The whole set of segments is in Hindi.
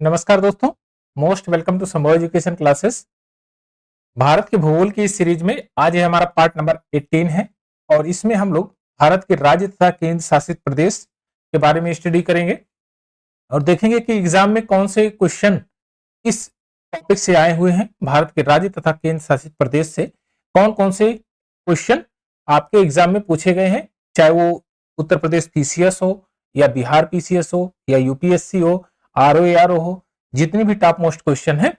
नमस्कार दोस्तों, मोस्ट वेलकम टू संभव एजुकेशन क्लासेस। भारत के भूगोल की इस सीरीज में आज ये हमारा पार्ट नंबर 18 है और इसमें हम लोग भारत के राज्य तथा केंद्र शासित प्रदेश के बारे में स्टडी करेंगे और देखेंगे कि एग्जाम में कौन से क्वेश्चन इस टॉपिक से आए हुए हैं। भारत के राज्य तथा केंद्र शासित प्रदेश से कौन कौन से क्वेश्चन आपके एग्जाम में पूछे गए हैं, चाहे वो उत्तर प्रदेश पीसीएस हो या बिहार पीसीएस हो या यूपीएससी हो, आरओएआर हो, जितने भी टॉप मोस्ट क्वेश्चन है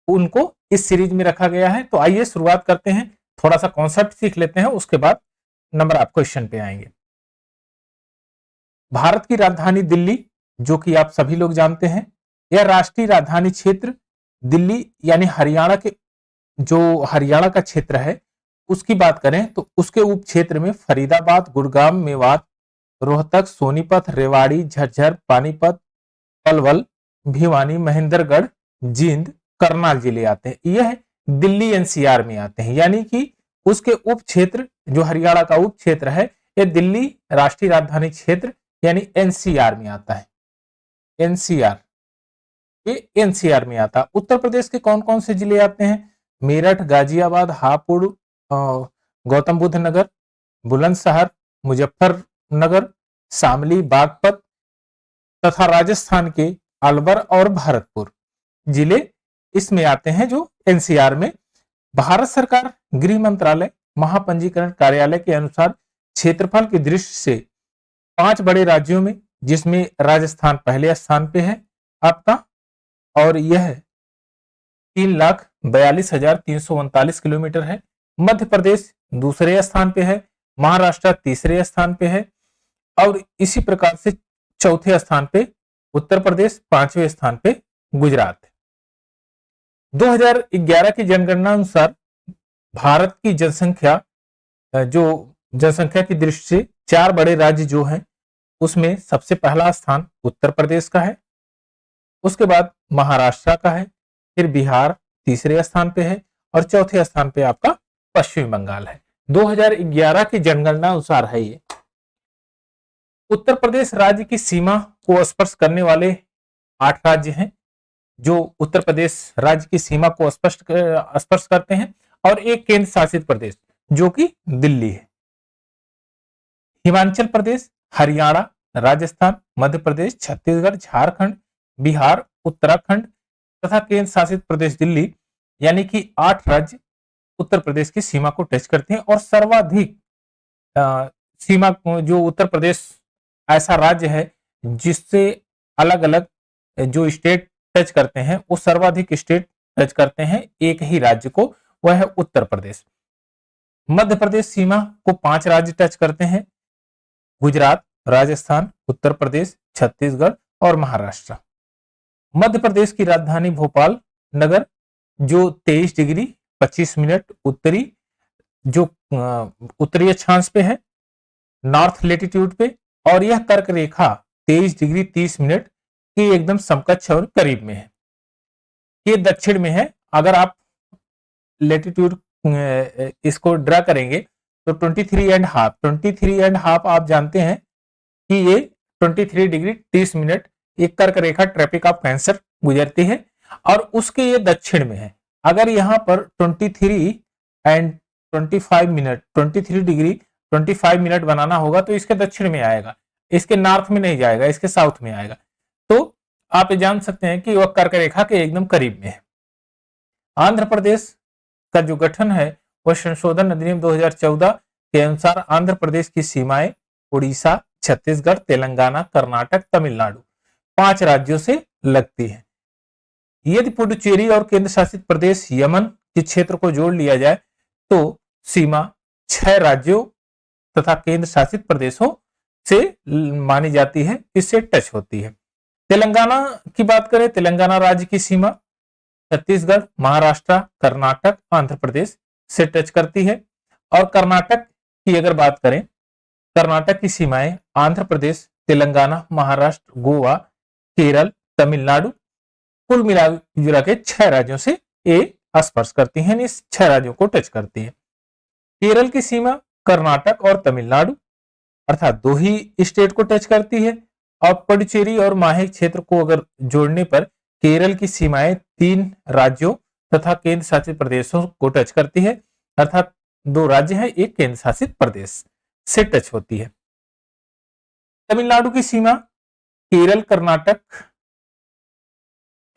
उनको इस सीरीज में रखा गया है। तो आइए शुरुआत करते हैं, थोड़ा सा कॉन्सेप्ट सीख लेते हैं, उसके बाद नंबर आप क्वेश्चन पे आएंगे। भारत की राजधानी दिल्ली, जो कि आप सभी लोग जानते हैं, यह राष्ट्रीय राजधानी क्षेत्र दिल्ली यानी हरियाणा के जो हरियाणा का क्षेत्र है उसकी बात करें तो उसके उप क्षेत्र में फरीदाबाद, गुड़गांव, मेवात, रोहतक, सोनीपत, रेवाड़ी, झज्जर, पानीपत, पलवल, भिवानी, महेंद्रगढ़, जींद, करनाल जिले आते हैं। यह दिल्ली एनसीआर में आते हैं, यानी कि उसके उप क्षेत्र जो हरियाणा का उप क्षेत्र है यह दिल्ली राष्ट्रीय राजधानी क्षेत्र यानी एनसीआर में आता है। एनसीआर, ये एनसीआर में आता है। उत्तर प्रदेश के कौन कौन से जिले आते हैं? मेरठ, गाजियाबाद, हापुड़, गौतम बुद्ध नगर, बुलंदशहर, मुजफ्फरनगर, शामली, बागपत तथा राजस्थान के अलवर और भरतपुर जिले इसमें आते हैं, जो एनसीआर में। भारत सरकार गृह मंत्रालय महापंजीकरण कार्यालय के अनुसार क्षेत्रफल की दृष्टि से 5 बड़े राज्यों में, जिसमें राजस्थान पहले स्थान पे है आपका, और यह 3,42,339 किलोमीटर है। मध्य प्रदेश दूसरे स्थान पे है, महाराष्ट्र तीसरे स्थान पे है और इसी प्रकार से चौथे स्थान पे उत्तर प्रदेश, 5वें स्थान पे गुजरात है। 2011 की जनगणना अनुसार भारत की जनसंख्या की दृष्टि से 4 बड़े राज्य जो हैं उसमें सबसे पहला स्थान उत्तर प्रदेश का है, उसके बाद महाराष्ट्र का है, फिर बिहार तीसरे स्थान पे है और चौथे स्थान पे आपका पश्चिम बंगाल है। 2011 की जनगणना अनुसार है ये। उत्तर प्रदेश राज्य की सीमा को स्पर्श करने वाले 8 राज्य हैं जो उत्तर प्रदेश राज्य की सीमा को स्पर्श करते हैं, और एक केंद्र शासित प्रदेश जो कि दिल्ली है। हिमाचल प्रदेश, हरियाणा, राजस्थान, मध्य प्रदेश, छत्तीसगढ़, झारखंड, बिहार, उत्तराखंड तथा केंद्र शासित प्रदेश दिल्ली, यानी कि 8 राज्य उत्तर प्रदेश की सीमा को टच करते हैं। और सर्वाधिक सीमा जो उत्तर प्रदेश ऐसा राज्य है जिससे अलग अलग जो स्टेट टच करते हैं, वो सर्वाधिक स्टेट टच करते हैं एक ही राज्य को, वह है उत्तर प्रदेश। मध्य प्रदेश सीमा को 5 राज्य टच करते हैं, गुजरात, राजस्थान, उत्तर प्रदेश, छत्तीसगढ़ और महाराष्ट्र। मध्य प्रदेश की राजधानी भोपाल नगर जो 23 डिग्री 25 मिनट उत्तरी जो उत्तरी अक्षांश पे है, नॉर्थ लेटीट्यूड पे, और यह कर्क रेखा 23 डिग्री 30 मिनट की एकदम समकक्ष और करीब में है। ये दक्षिण में है। अगर आप लेटीट्यूड इसको ड्रा करेंगे तो 23.5 आप जानते हैं कि ये 23 डिग्री 30 मिनट एक कर्क रेखा ट्रॉपिक ऑफ कैंसर गुजरती है और उसके ये दक्षिण में है। अगर यहाँ पर 23 डिग्री 25 मिनट बनाना होगा तो इसके दक्षिण में आएगा, इसके नॉर्थ में नहीं जाएगा, इसके साउथ में आएगा। तो आप जान सकते हैं कि वह कर्क रेखा के एकदम करीब में है। आंध्र प्रदेश का जो गठन है वह संशोधन अधिनियम 2014 के अनुसार आंध्र प्रदेश की सीमाएं उड़ीसा, छत्तीसगढ़, तेलंगाना, कर्नाटक, तमिलनाडु 5 राज्यों से लगती है। यदि पुडुचेरी और केंद्र शासित प्रदेश यमन के क्षेत्र को जोड़ लिया जाए तो सीमा 6 राज्यों तथा केंद्र शासित प्रदेशों से मानी जाती है, इससे टच होती है। तेलंगाना की बात करें, तेलंगाना राज्य की सीमा छत्तीसगढ़, महाराष्ट्र, कर्नाटक, आंध्र प्रदेश से टच करती है। और कर्नाटक की अगर बात करें, कर्नाटक की सीमाएं आंध्र प्रदेश, तेलंगाना, महाराष्ट्र, गोवा, केरल, तमिलनाडु कुल मिला के 6 राज्यों से ये स्पर्श करती हैं, इस 6 राज्यों को टच करती है। केरल की सीमा कर्नाटक और तमिलनाडु अर्थात 2 ही स्टेट को टच करती है और पुडुचेरी और माहे क्षेत्र को अगर जोड़ने पर केरल की सीमाएं 3 राज्यों तथा केंद्र शासित प्रदेशों को टच करती है, अर्थात 2 राज्य हैं, एक केंद्र शासित प्रदेश से टच होती है। तमिलनाडु की सीमा केरल, कर्नाटक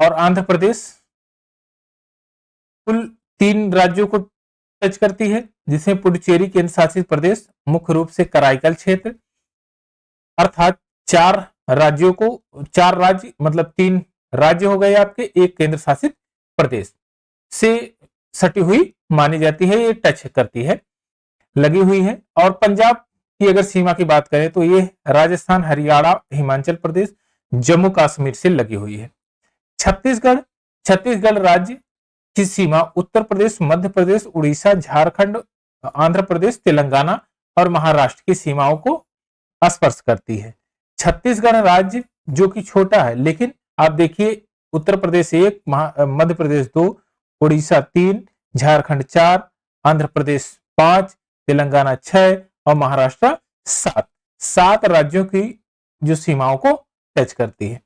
और आंध्र प्रदेश कुल 3 राज्यों को टच करती है, जिसमें पुडुचेरी केंद्र शासित प्रदेश मुख्य रूप से कराईकल क्षेत्र, अर्थात 4 राज्यों को, 4 राज्य मतलब 3 राज्य हो गए आपके, एक केंद्र शासित प्रदेश से सटी हुई मानी जाती है, ये टच करती है, लगी हुई है। और पंजाब की अगर सीमा की बात करें तो ये राजस्थान, हरियाणा, हिमाचल प्रदेश, जम्मू कश्मीर से लगी हुई है। छत्तीसगढ़ राज्य की सीमा उत्तर प्रदेश, मध्य प्रदेश, उड़ीसा, झारखंड, आंध्र प्रदेश, तेलंगाना और महाराष्ट्र की सीमाओं को स्पर्श करती है। छत्तीसगढ़ राज्य जो कि छोटा है, लेकिन आप देखिए उत्तर प्रदेश 1, मध्य प्रदेश 2, उड़ीसा 3, झारखंड 4, आंध्र प्रदेश 5, तेलंगाना 6 और महाराष्ट्र 7 राज्यों की जो सीमाओं को टच करती है।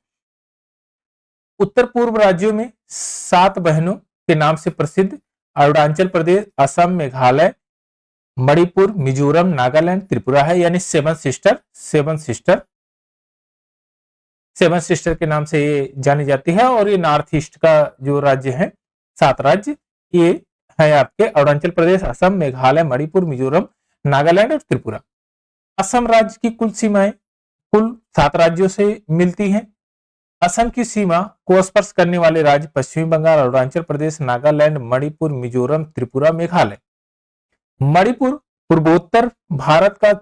उत्तर पूर्व राज्यों में 7 बहनों के नाम से प्रसिद्ध अरुणाचल प्रदेश, असम, मेघालय, मणिपुर, मिजोरम, नागालैंड, त्रिपुरा है, यानी 7 सिस्टर के नाम से ये जानी जाती है। और ये नॉर्थ ईस्ट का जो राज्य है, 7 राज्य ये है आपके अरुणाचल प्रदेश, असम, मेघालय, मणिपुर, मिजोरम, नागालैंड और त्रिपुरा। असम राज्य की कुल सीमाएं कुल 7 राज्यों से मिलती हैं। असम की सीमा को स्पर्श करने वाले राज्य पश्चिमी बंगाल, अरुणाचल प्रदेश, नागालैंड, मणिपुर, मिजोरम, त्रिपुरा, मेघालय। मणिपुर पूर्वोत्तर भारत का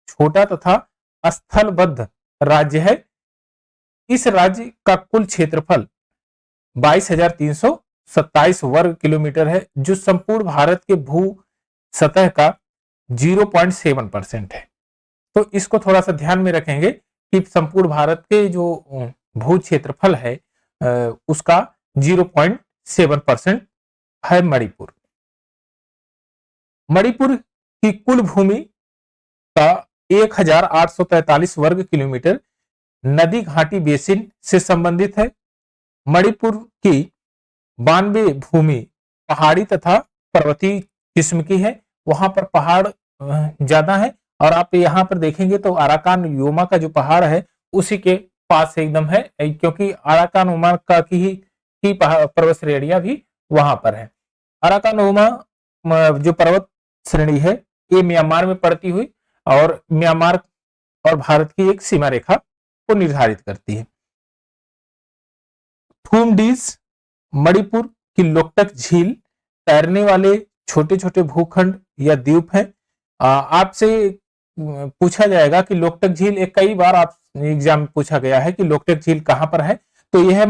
छोटा तथा स्थलबद्ध राज्य है। इस राज्य का कुल क्षेत्रफल 22,327 वर्ग किलोमीटर है, जो संपूर्ण भारत के भू सतह का 0.7% है। तो इसको थोड़ा सा ध्यान में रखेंगे कि संपूर्ण भारत के जो भू क्षेत्रफल है उसका 0.7% है मणिपुर। मणिपुर की कुल भूमि का 1,843 वर्ग किलोमीटर नदी घाटी बेसिन से संबंधित है। मणिपुर की 92 भूमि पहाड़ी तथा पर्वतीय किस्म की है, वहां पर पहाड़ ज्यादा है। और आप यहाँ पर देखेंगे तो अराकान योमा का जो पहाड़ है उसी के पास एकदम है, क्योंकि अराकान योमा का की पर्वत श्रेणियां भी वहां पर है। अराकान योमा जो पर्वत श्रेणी है ये म्यांमार में पड़ती हुई और म्यांमार और भारत की एक सीमा रेखा को निर्धारित करती है। थूमडीज मणिपुर की लोकटक झील तैरने वाले छोटे छोटे भूखंड या द्वीप है। आपसे पूछा जाएगा कि लोकटक झील, एक कई बार आप एग्जाम में पूछा गया है कि लोकटक झील कहां पर है, तो यह है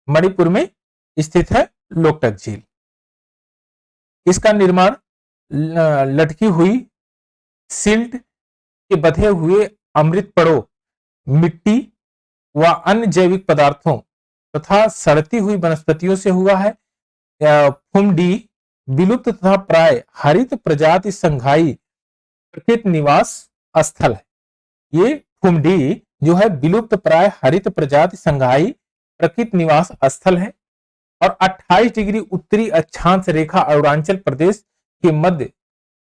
मणिपुर में स्थित है लोकटक झील। इसका निर्माण लटकी हुई सिल्ट के बधे हुए अमृत पड़ों, मिट्टी व अन्य जैविक पदार्थों तथा सड़ती हुई वनस्पतियों से हुआ है। फुमडी विलुप्त तथा प्राय हरित प्रजाति संघाई प्रकृति निवास स्थल है। ये फुमडी जो है विलुप्त प्राय हरित प्रजाति संघाई प्रकृति निवास स्थल है और 28 डिग्री उत्तरी अक्षांश रेखा अरुणाचल प्रदेश के मध्य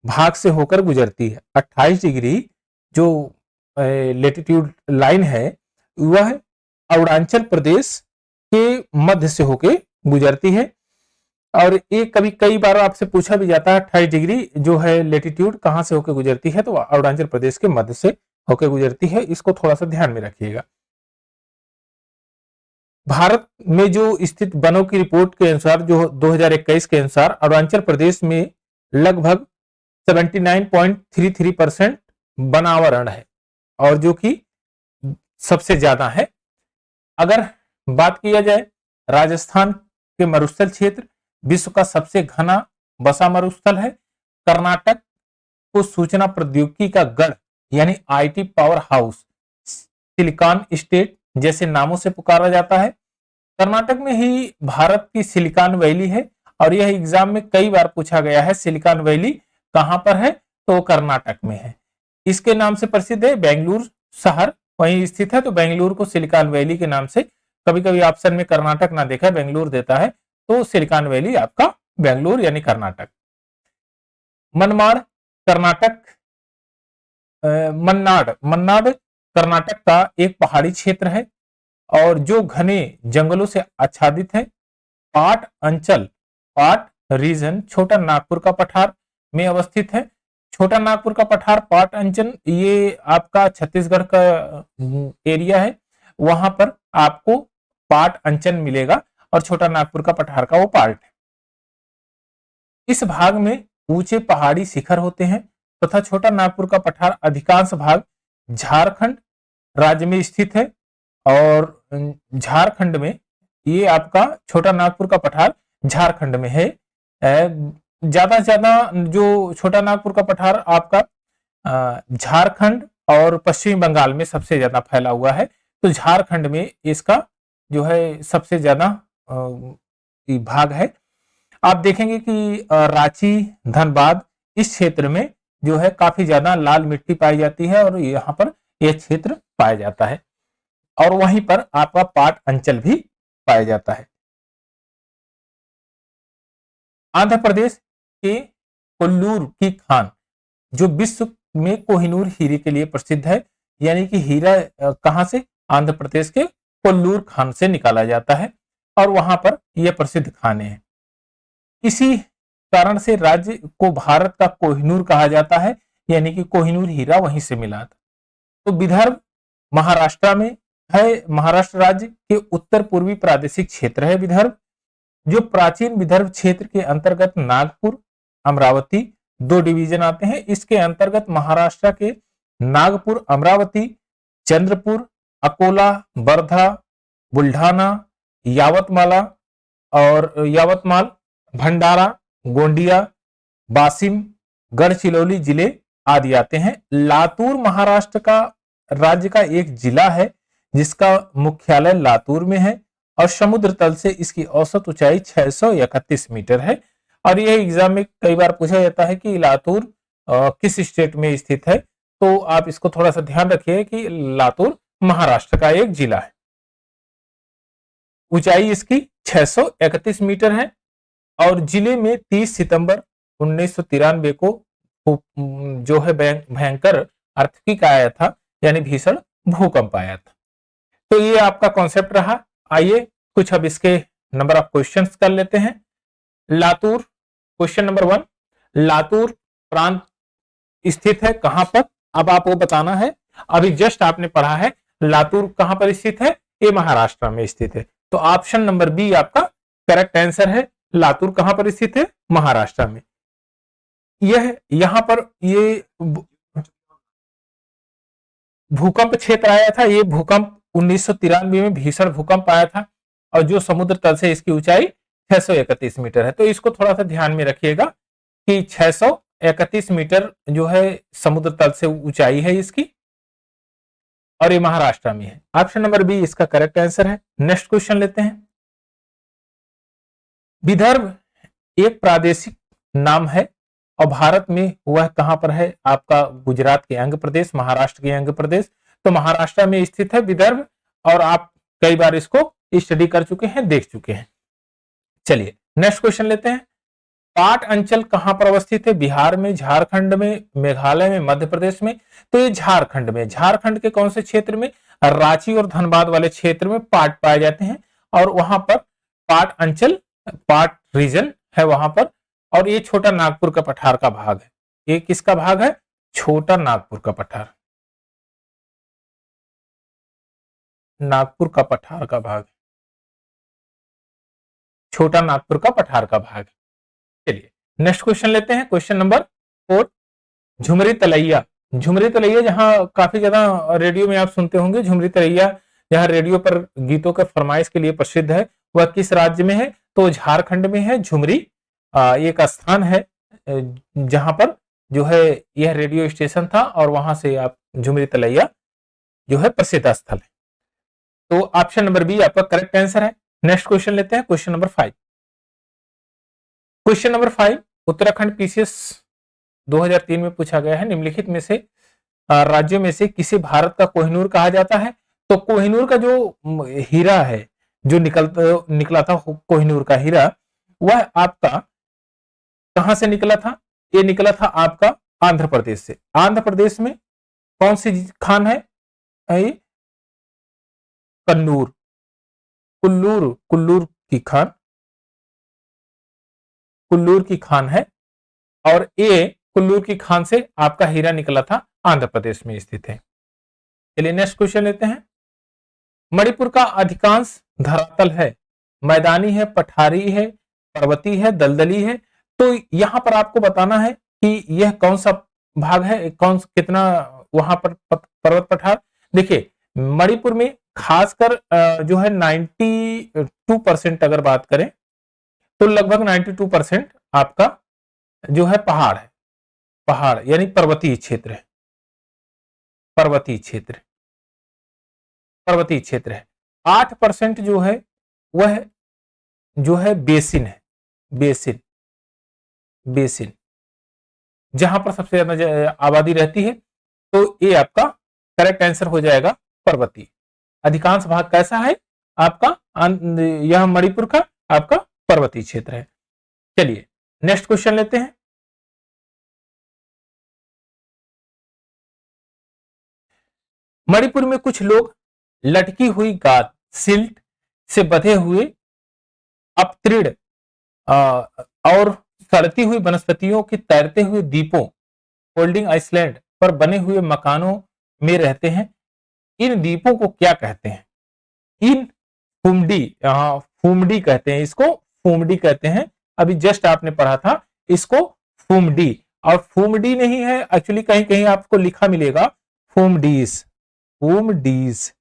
भाग से होकर गुजरती है। 28 डिग्री जो लेटिट्यूड लाइन है वह अरुणाचल प्रदेश के मध्य से होकर गुजरती है। और ये कई बार आपसे पूछा भी जाता है 28 डिग्री जो है लेटिट्यूड कहां से होकर गुजरती है, तो अरुणाचल प्रदेश के मध्य से होकर गुजरती है। इसको थोड़ा सा ध्यान में रखिएगा। भारत में जो स्थित वनों की रिपोर्ट के अनुसार, जो 2021 के अनुसार, अरुणाचल प्रदेश में लगभग 79.33% वनावरण है और जो कि सबसे ज्यादा है। अगर बात किया जाए राजस्थान के मरुस्थल क्षेत्र विश्व का सबसे घना बसा मरुस्थल है। कर्नाटक को सूचना प्रौद्योगिकी का गढ़ यानी IT power house, silicon state जैसे नामों से पुकारा जाता है। कर्नाटक में ही भारत की सिलिकॉन वैली है और यह एग्जाम में कई बार पूछा गया है सिलिकॉन वैली कहां पर है, तो कर्नाटक में है। इसके नाम से प्रसिद्ध है बेंगलुरु शहर वहीं स्थित है, तो बेंगलुरु को सिलिकॉन वैली के नाम से कभी कभी ऑप्शन में कर्नाटक ना देखा, बेंगलुरु देता है, तो सिलिकॉन वैली आपका बेंगलुरु यानी कर्नाटक। मनमाड़ कर्नाटक, मन्नाड मन्नाड कर्नाटक का एक पहाड़ी क्षेत्र है और जो घने जंगलों से आच्छादित है। पाट अंचल, पाट रीजन छोटा नागपुर का पठार में अवस्थित है। छोटा नागपुर का पठार पाट अंचल ये आपका छत्तीसगढ़ का एरिया है, वहां पर आपको पाट अंचल मिलेगा और छोटा नागपुर का पठार का वो पार्ट है। इस भाग में ऊंचे पहाड़ी शिखर होते हैं तथा छोटा नागपुर का पठार अधिकांश भाग झारखंड राज्य में स्थित है और झारखंड में ये आपका छोटा नागपुर का पठार झारखंड में है। ज्यादा से ज्यादा जो छोटा नागपुर का पठार आपका झारखंड और पश्चिम बंगाल में सबसे ज्यादा फैला हुआ है, तो झारखंड में इसका जो है सबसे ज्यादा भाग है। आप देखेंगे कि रांची धनबाद इस क्षेत्र में जो है काफी ज्यादा लाल मिट्टी पाई जाती है और यहाँ पर यह क्षेत्र पाया जाता है और वहीं पर आपका पाट अंचल भी पाया जाता है। आंध्र प्रदेश के कोल्लूर की खान जो विश्व में कोहिनूर हीरे के लिए प्रसिद्ध है, यानी कि हीरा कहां से, आंध्र प्रदेश के कोल्लूर खान से निकाला जाता है और वहां पर यह प्रसिद्ध खाने हैं। इसी कारण से राज्य को भारत का कोहिनूर कहा जाता है, यानी कि कोहिनूर हीरा वहीं से मिला था। तो विदर्भ महाराष्ट्र में है, महाराष्ट्र राज्य के उत्तर पूर्वी प्रादेशिक क्षेत्र है विदर्भ, जो प्राचीन विदर्भ क्षेत्र के अंतर्गत नागपुर अमरावती दो डिवीजन आते हैं। इसके अंतर्गत महाराष्ट्र के नागपुर, अमरावती, चंद्रपुर, अकोला, वर्धा, बुल्ढाना, यावतमाला और यावतमाल, भंडारा, गोंडिया, वाशिम, गढ़चिरौली जिले आदि आते हैं। लातूर महाराष्ट्र का राज्य का एक जिला है जिसका मुख्यालय लातूर में है और समुद्र तल से इसकी औसत ऊंचाई 631 मीटर है। और यह एग्जाम में कई बार पूछा जाता है कि लातूर किस स्टेट में स्थित है, तो आप इसको थोड़ा सा ध्यान रखिए कि लातूर महाराष्ट्र का एक जिला है। ऊंचाई इसकी 631 मीटर है और जिले में 30 सितंबर 1993 को जो है भयंकर अर्थक्वेक आया था, यानी भीषण भूकंप आया था। तो ये आपका कॉन्सेप्ट रहा। आइए कुछ अब इसके नंबर ऑफ क्वेश्चंस कर लेते हैं। लातूर, क्वेश्चन नंबर 1, लातूर प्रांत स्थित है कहां पर, अब आपको बताना है। अभी जस्ट आपने पढ़ा है लातूर कहां पर स्थित है, ये महाराष्ट्र में स्थित है, तो ऑप्शन नंबर बी आपका करेक्ट आंसर है। लातूर कहां पर स्थित है, महाराष्ट्र में। यह यहां पर ये भूकंप क्षेत्र आया था, ये भूकंप 1993 में भीषण भूकंप आया था और जो समुद्र तल से इसकी ऊंचाई 631 मीटर है। तो इसको थोड़ा सा ध्यान में रखिएगा कि 631 मीटर जो है समुद्र तल से ऊंचाई है इसकी और ये महाराष्ट्र में है। ऑप्शन नंबर बी इसका करेक्ट आंसर है। नेक्स्ट क्वेश्चन लेते हैं। विदर्भ एक प्रादेशिक नाम है और भारत में वह कहां पर है, आपका गुजरात के अंग प्रदेश, महाराष्ट्र के अंग प्रदेश, तो महाराष्ट्र में स्थित है विदर्भ और आप कई बार इसको स्टडी कर चुके हैं, देख चुके हैं। चलिए नेक्स्ट क्वेश्चन लेते हैं। पाट अंचल कहां पर अवस्थित है, बिहार में, झारखंड में, मेघालय में, मध्य प्रदेश में, तो ये झारखंड में। झारखंड के कौन से क्षेत्र में, रांची और धनबाद वाले क्षेत्र में पाट पाए जाते हैं और वहां पर पाट अंचल, पाट रीजन है वहां पर, और ये छोटा नागपुर का पठार का भाग है। ये किसका भाग है, छोटा नागपुर का पठार, नागपुर का पठार का भाग, छोटा नागपुर का पठार का भाग। चलिए नेक्स्ट क्वेश्चन लेते हैं। क्वेश्चन नंबर 4, झुमरी तलैया। झुमरी तलैया जहां काफी ज्यादा रेडियो में आप सुनते होंगे, झुमरी तलैया जहां रेडियो पर गीतों के फरमाइश के लिए प्रसिद्ध है, वह किस राज्य में है, तो झारखंड में है। झुमरी एक स्थान है जहां पर जो है यह रेडियो स्टेशन था और वहां से आप झुमरी तलैया जो है प्रसिद्ध स्थल है। तो ऑप्शन नंबर बी आपका करेक्ट आंसर है। नेक्स्ट क्वेश्चन लेते हैं। Question number 5। Question number 5 Uttarakhand PCS 2003 में पूछा गया है। निम्नलिखित में से राज्यों में से किसे भारत का कोहिनूर कहा जाता है, तो कोहिनूर का जो हीरा है जो निकला था कोहिनूर का हीरा, वह आपका कहां से निकला था? ये निकला था आपका आंध्र प्रदेश से। आंध्र प्रदेश में कौन सी खान है? ये कन्नूर, कुल्लूर, कुल्लूर की खान, कुल्लूर की खान है। और ये कुल्लूर की खान से आपका हीरा निकला था, आंध्र प्रदेश में स्थित है। चलिए नेक्स्ट क्वेश्चन लेते हैं। मणिपुर का अधिकांश धरातल है, मैदानी है, पठारी है, पर्वतीय है, दलदली है। तो यहां पर आपको बताना है कि यह कौन सा भाग है, कौन कितना वहां पर पर्वत पठार। देखिए मणिपुर में खासकर जो है 92% अगर बात करें तो लगभग 92% आपका जो है पहाड़ है, पहाड़ यानी पर्वतीय क्षेत्र है, पर्वतीय क्षेत्र, पर्वतीय क्षेत्र है। 8% जो है वह जो है बेसिन है, बेसिन, बेसिन जहां पर सबसे ज्यादा आबादी रहती है। तो ये आपका करेक्ट आंसर हो जाएगा पर्वतीय। अधिकांश भाग कैसा है आपका? यह मणिपुर का आपका पर्वतीय क्षेत्र है। चलिए नेक्स्ट क्वेश्चन लेते हैं। मणिपुर में कुछ लोग लटकी हुई गाद, सिल्ट से बंधे हुए अपतृण और सड़ती हुई वनस्पतियों के तैरते हुए द्वीपों, होल्डिंग आइसलैंड पर बने हुए मकानों में रहते हैं। इन द्वीपों को क्या कहते हैं? इन फुमडी, फुमडी कहते हैं इसको, फुमडी कहते हैं। अभी जस्ट आपने पढ़ा था इसको फुमडी। और फुमडी नहीं है एक्चुअली, कहीं कहीं आपको लिखा मिलेगा फुमडीज, फुमडीज,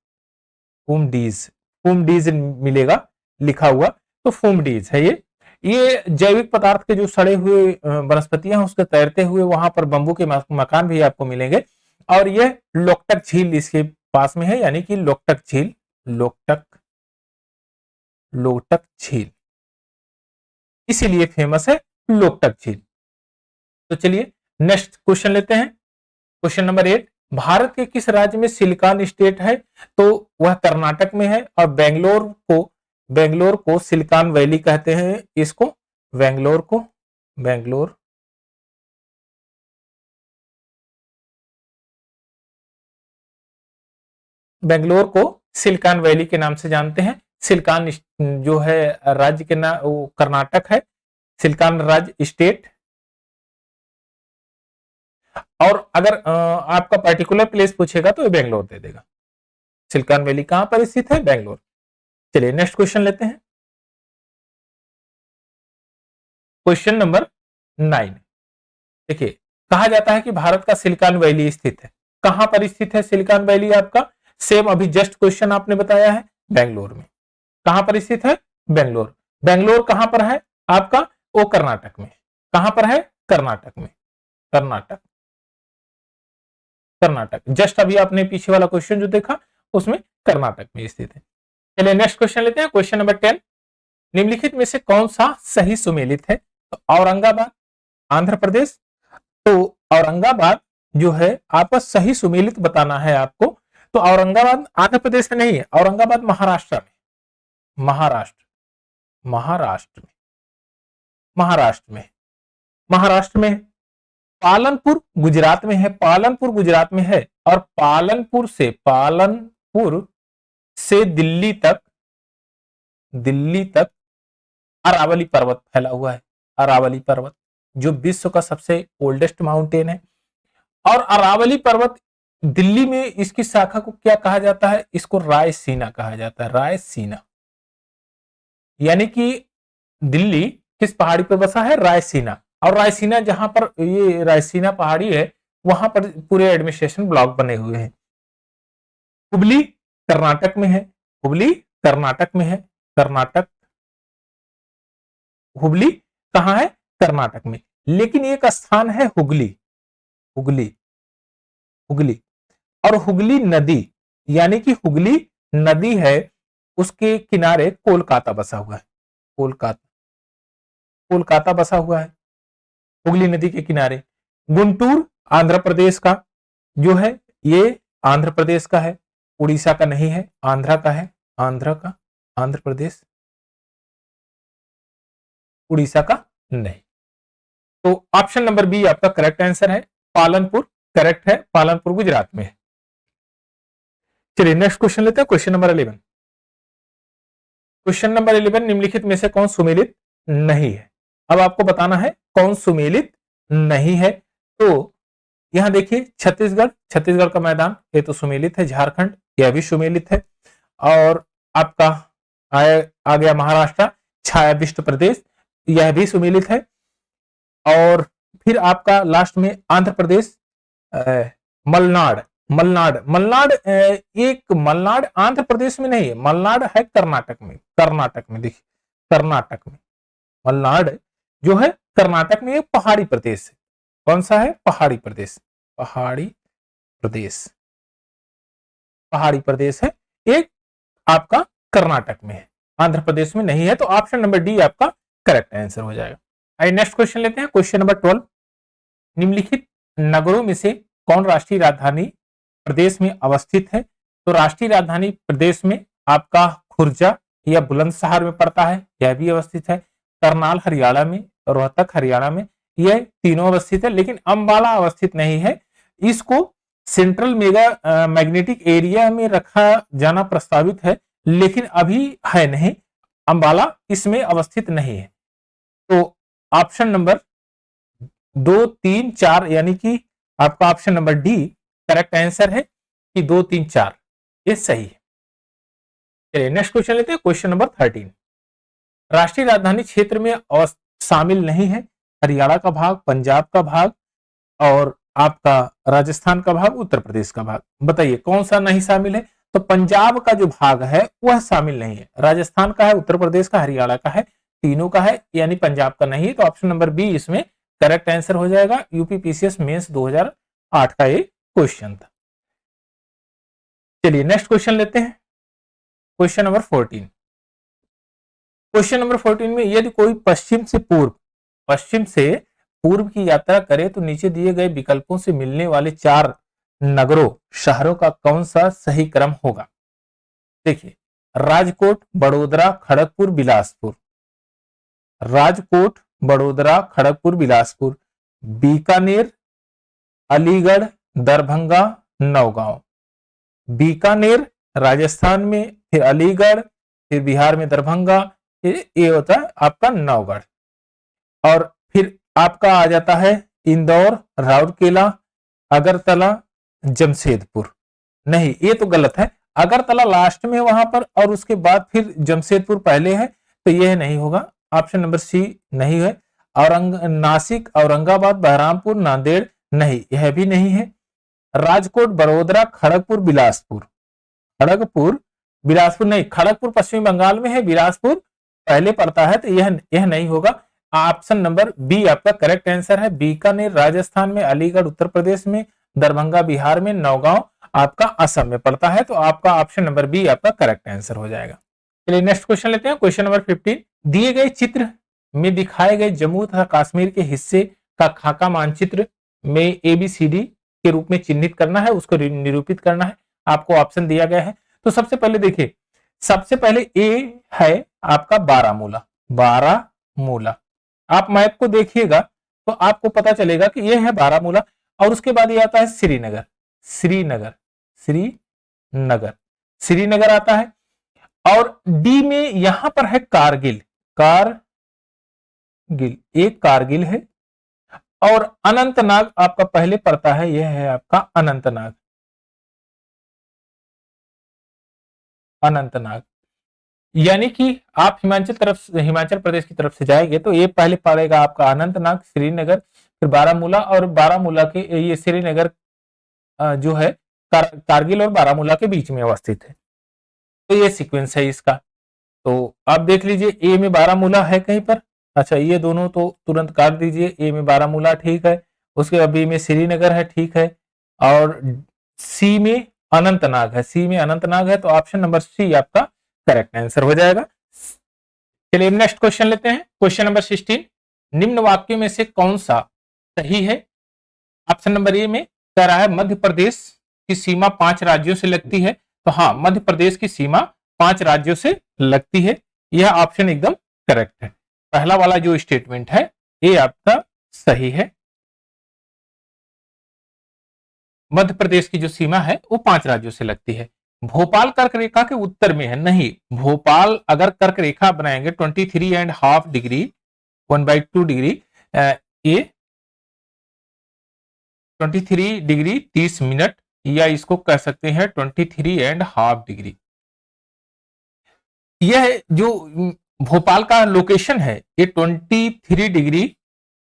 फुमडीज, फुमडीज मिलेगा लिखा हुआ, तो फुमडीज है ये जैविक पदार्थ के जो सड़े हुए वनस्पतियां हैं उसके तैरते हुए वहां पर बंबू के मकान भी आपको मिलेंगे। और यह लोकटक झील इसके पास में है, यानी कि लोकटक झील, लोकटक, लोकटक झील इसीलिए फेमस है लोकटक झील। तो चलिए नेक्स्ट क्वेश्चन लेते हैं। क्वेश्चन नंबर 8, भारत के किस राज्य में सिलिकॉन स्टेट है? तो वह कर्नाटक में है। और बेंगलोर को सिलिकॉन वैली कहते हैं। इसको बेंगलोर को, बेंगलोर, बेंगलोर को सिलिकॉन वैली के नाम से जानते हैं। सिलिकॉन जो है राज्य के नाम वो कर्नाटक है, सिलिकॉन राज्य स्टेट। और अगर आपका पर्टिकुलर प्लेस पूछेगा तो बेंगलोर दे देगा। सिलिकॉन वैली कहां पर स्थित है? बेंगलोर। चलिए नेक्स्ट क्वेश्चन लेते हैं। क्वेश्चन नंबर 9, देखिए कहा जाता है कि भारत का सिलिकॉन वैली स्थित है। कहां पर स्थित है सिलिकॉन वैली आपका? सेम अभी जस्ट क्वेश्चन आपने बताया है, बेंगलोर में। कहां पर स्थित है? बेंगलोर। बेंगलोर कहां पर है आपका? वो कर्नाटक में। कहां पर है? कर्नाटक में, कर्नाटक, कर्नाटक। जस्ट अभी आपने पीछे वाला क्वेश्चन जो देखा उसमें कर्नाटक में स्थित है। चलिए नेक्स्ट क्वेश्चन लेते हैं। क्वेश्चन नंबर 10, निम्नलिखित में से कौन सा सही सुमेलित है? तो औरंगाबाद, आंध्र प्रदेश। तो औरंगाबाद जो है आपका सही सुमेलित बताना है आपको। तो औरंगाबाद आंध्र प्रदेश में नहीं है, औरंगाबाद महाराष्ट्र में, महाराष्ट्र, महाराष्ट्र में, महाराष्ट्र में, महाराष्ट्र में। पालनपुर गुजरात में है, पालनपुर गुजरात में है। और पालनपुर से दिल्ली तक, दिल्ली तक अरावली पर्वत फैला हुआ है। अरावली पर्वत जो विश्व का सबसे ओल्डेस्ट माउंटेन है। और अरावली पर्वत दिल्ली में इसकी शाखा को क्या कहा जाता है? इसको रायसीना कहा जाता है, रायसीना। यानी कि दिल्ली किस पहाड़ी पर बसा है? रायसीना। और रायसीना जहां पर ये रायसीना पहाड़ी है वहां पर पूरे एडमिनिस्ट्रेशन ब्लॉक बने हुए हैं। हुबली कर्नाटक में है, हुबली कर्नाटक में है, कर्नाटक, हुबली कहां है? कर्नाटक में। लेकिन एक स्थान है हुगली, हुगली, हुगली। और हुगली नदी, यानी कि हुगली नदी है उसके किनारे कोलकाता बसा हुआ है, कोलकाता, कोलकाता बसा हुआ है हुगली नदी के किनारे। गुंटूर आंध्र प्रदेश का जो है ये आंध्र प्रदेश का है, उड़ीसा का नहीं है, आंध्र का है, आंध्र का। आंध्र प्रदेश, उड़ीसा का नहीं। तो ऑप्शन नंबर बी आपका करेक्ट आंसर है, पालनपुर करेक्ट है, पालनपुर गुजरात में है। चलिए नेक्स्ट क्वेश्चन लेते हैं, क्वेश्चन नंबर 11। क्वेश्चन नंबर 11, निम्नलिखित में से कौन सुमेलित नहीं है। अब आपको बताना है कौन सुमेलित नहीं है। तो यहां देखिए छत्तीसगढ़, छत्तीसगढ़ का मैदान ये तो सुमेलित है, झारखंड यह भी सुमेलित है, और आपका आ गया महाराष्ट्र, छायाविष्ट प्रदेश यह भी सुमेलित है, और फिर आपका लास्ट में आंध्र प्रदेश, मलनाड, मलनाड, मलनाड एक मलनाड आंध्र प्रदेश में नहीं है, मलनाड है कर्नाटक में, कर्नाटक में देखिए, कर्नाटक में मलनाड जो है कर्नाटक में एक पहाड़ी प्रदेश है। कौन सा है? पहाड़ी प्रदेश, पहाड़ी प्रदेश, पहाड़ी प्रदेश है एक आपका कर्नाटक में है, आंध्र प्रदेश में नहीं है। तो ऑप्शन नंबर डी आपका करेक्ट आंसर हो जाएगा। आइए नेक्स्ट क्वेश्चन लेते हैं, क्वेश्चन नंबर 12। निम्नलिखित नगरों में से कौन राष्ट्रीय राजधानी प्रदेश में अवस्थित है? तो राष्ट्रीय राजधानी प्रदेश में आपका खुर्जा या बुलंदशहर में पड़ता है, यह भी अवस्थित है, करनाल हरियाणा में, रोहतक हरियाणा में, यह तीनों अवस्थित है, लेकिन अंबाला अवस्थित नहीं है। इसको सेंट्रल मेगा मैग्नेटिक एरिया में रखा जाना प्रस्तावित है, लेकिन अभी है नहीं, अंबाला इसमें अवस्थित नहीं है। तो ऑप्शन नंबर 2, 3, 4 यानी कि आपका option number D correct answer है कि 2, 3, 4 ये सही है। चलिए नेक्स्ट क्वेश्चन लेते हैं, क्वेश्चन नंबर 13। राष्ट्रीय राजधानी क्षेत्र में शामिल नहीं है हरियाणा का भाग, पंजाब का भाग, और आपका राजस्थान का भाग, उत्तर प्रदेश का भाग। बताइए कौन सा नहीं शामिल है? तो पंजाब का जो भाग है वह शामिल नहीं है, राजस्थान का है, उत्तर प्रदेश का, हरियाणा का है, तीनों का है, यानी पंजाब का नहीं है। तो ऑप्शन नंबर बी इसमें करेक्ट आंसर हो जाएगा। यूपीपीसीएस मेंस 2008 का एक क्वेश्चन था। चलिए नेक्स्ट क्वेश्चन लेते हैं, क्वेश्चन नंबर 14। क्वेश्चन नंबर 14 में यदि कोई पश्चिम से पूर्व की यात्रा करे तो नीचे दिए गए विकल्पों से मिलने वाले 4 नगरों शहरों का कौन सा सही क्रम होगा? देखिए राजकोट, बड़ोदरा, खड़गपुर, बिलासपुर, राजकोट, बड़ोदरा, खड़गपुर, बिलासपुर, बीकानेर, अलीगढ़, दरभंगा, नौगांव। बीकानेर राजस्थान में, फिर अलीगढ़, फिर बिहार में दरभंगा, ये होता है आपका नौगढ़, और फिर आपका आ जाता है इंदौर, राउरकेला, अगरतला, जमशेदपुर। नहीं ये तो गलत है, अगरतला लास्ट में वहां पर और उसके बाद फिर जमशेदपुर पहले है, तो यह नहीं होगा, ऑप्शन नंबर सी नहीं है। नासिक, औरंगाबाद, बहरामपुर, नांदेड़, नहीं यह भी नहीं है। राजकोट, बड़ोदरा, खड़गपुर, बिलासपुर, खड़गपुर, बिलासपुर नहीं, खड़गपुर पश्चिमी बंगाल में है, बिलासपुर पहले पड़ता है, तो यह नहीं होगा। ऑप्शन नंबर बी आपका करेक्ट आंसर है। बीकानेर राजस्थान में, अलीगढ़ उत्तर प्रदेश में, दरभंगा बिहार में, नौगांव आपका असम में पड़ता है। तो आपका ऑप्शन नंबर बी आपका करेक्ट आंसर हो जाएगा। चलिए नेक्स्ट क्वेश्चन लेते हैं, क्वेश्चन नंबर 15। दिए गए चित्र में दिखाए गए जम्मू तथा कश्मीर के हिस्से का खाका मानचित्र में ABCD के रूप में चिन्हित करना है, उसको निरूपित करना है। आपको ऑप्शन दिया गया है। तो सबसे पहले देखिए, सबसे पहले ए है आपका बारामूला, बारामूला। आप मैप को देखिएगा तो आपको पता चलेगा कि यह है बारामूला, और उसके बाद ये आता है श्रीनगर, श्रीनगर, श्रीनगर, श्रीनगर आता है, और डी में यहां पर है कारगिल, कारगिल, एक कारगिल है, और अनंतनाग आपका पहले पड़ता है, यह है आपका अनंतनाग, अनंतनाग। यानी कि आप हिमाचल प्रदेश की तरफ से जाएंगे तो ये पहले पड़ेगा आपका अनंतनाग, श्रीनगर, फिर बारामूला, और बारामूला के ये श्रीनगर जो है कारगिल और बारामूला के बीच में अवस्थित है। तो ये सीक्वेंस है इसका। तो आप देख लीजिए ए में बारामूला है कहीं पर, अच्छा ये दोनों तो तुरंत काट दीजिए, ए में बारामूला ठीक है, उसके बाद बी में श्रीनगर है ठीक है, और सी में अनंतनाग है, सी में अनंतनाग है। तो ऑप्शन नंबर सी आपका करेक्ट आंसर हो जाएगा। चलिए नेक्स्ट क्वेश्चन लेते हैं, क्वेश्चन नंबर 16। निम्न वाक्यों में से कौन सा सही है? ऑप्शन नंबर ए में कह रहा है मध्य प्रदेश की सीमा 5 राज्यों से लगती है, तो हाँ मध्य प्रदेश की सीमा 5 राज्यों से लगती है। यह ऑप्शन एकदम करेक्ट है। पहला वाला जो स्टेटमेंट है ये आपका सही है। मध्य प्रदेश की जो सीमा है वो 5 राज्यों से लगती है। भोपाल कर्क रेखा के उत्तर में है, नहीं, भोपाल अगर कर्क रेखा बनाएंगे 23.5 डिग्री 1/2 डिग्री, ये 23 डिग्री 30 मिनट, या इसको कह सकते हैं 23.5 डिग्री। यह जो भोपाल का लोकेशन है ये 23 डिग्री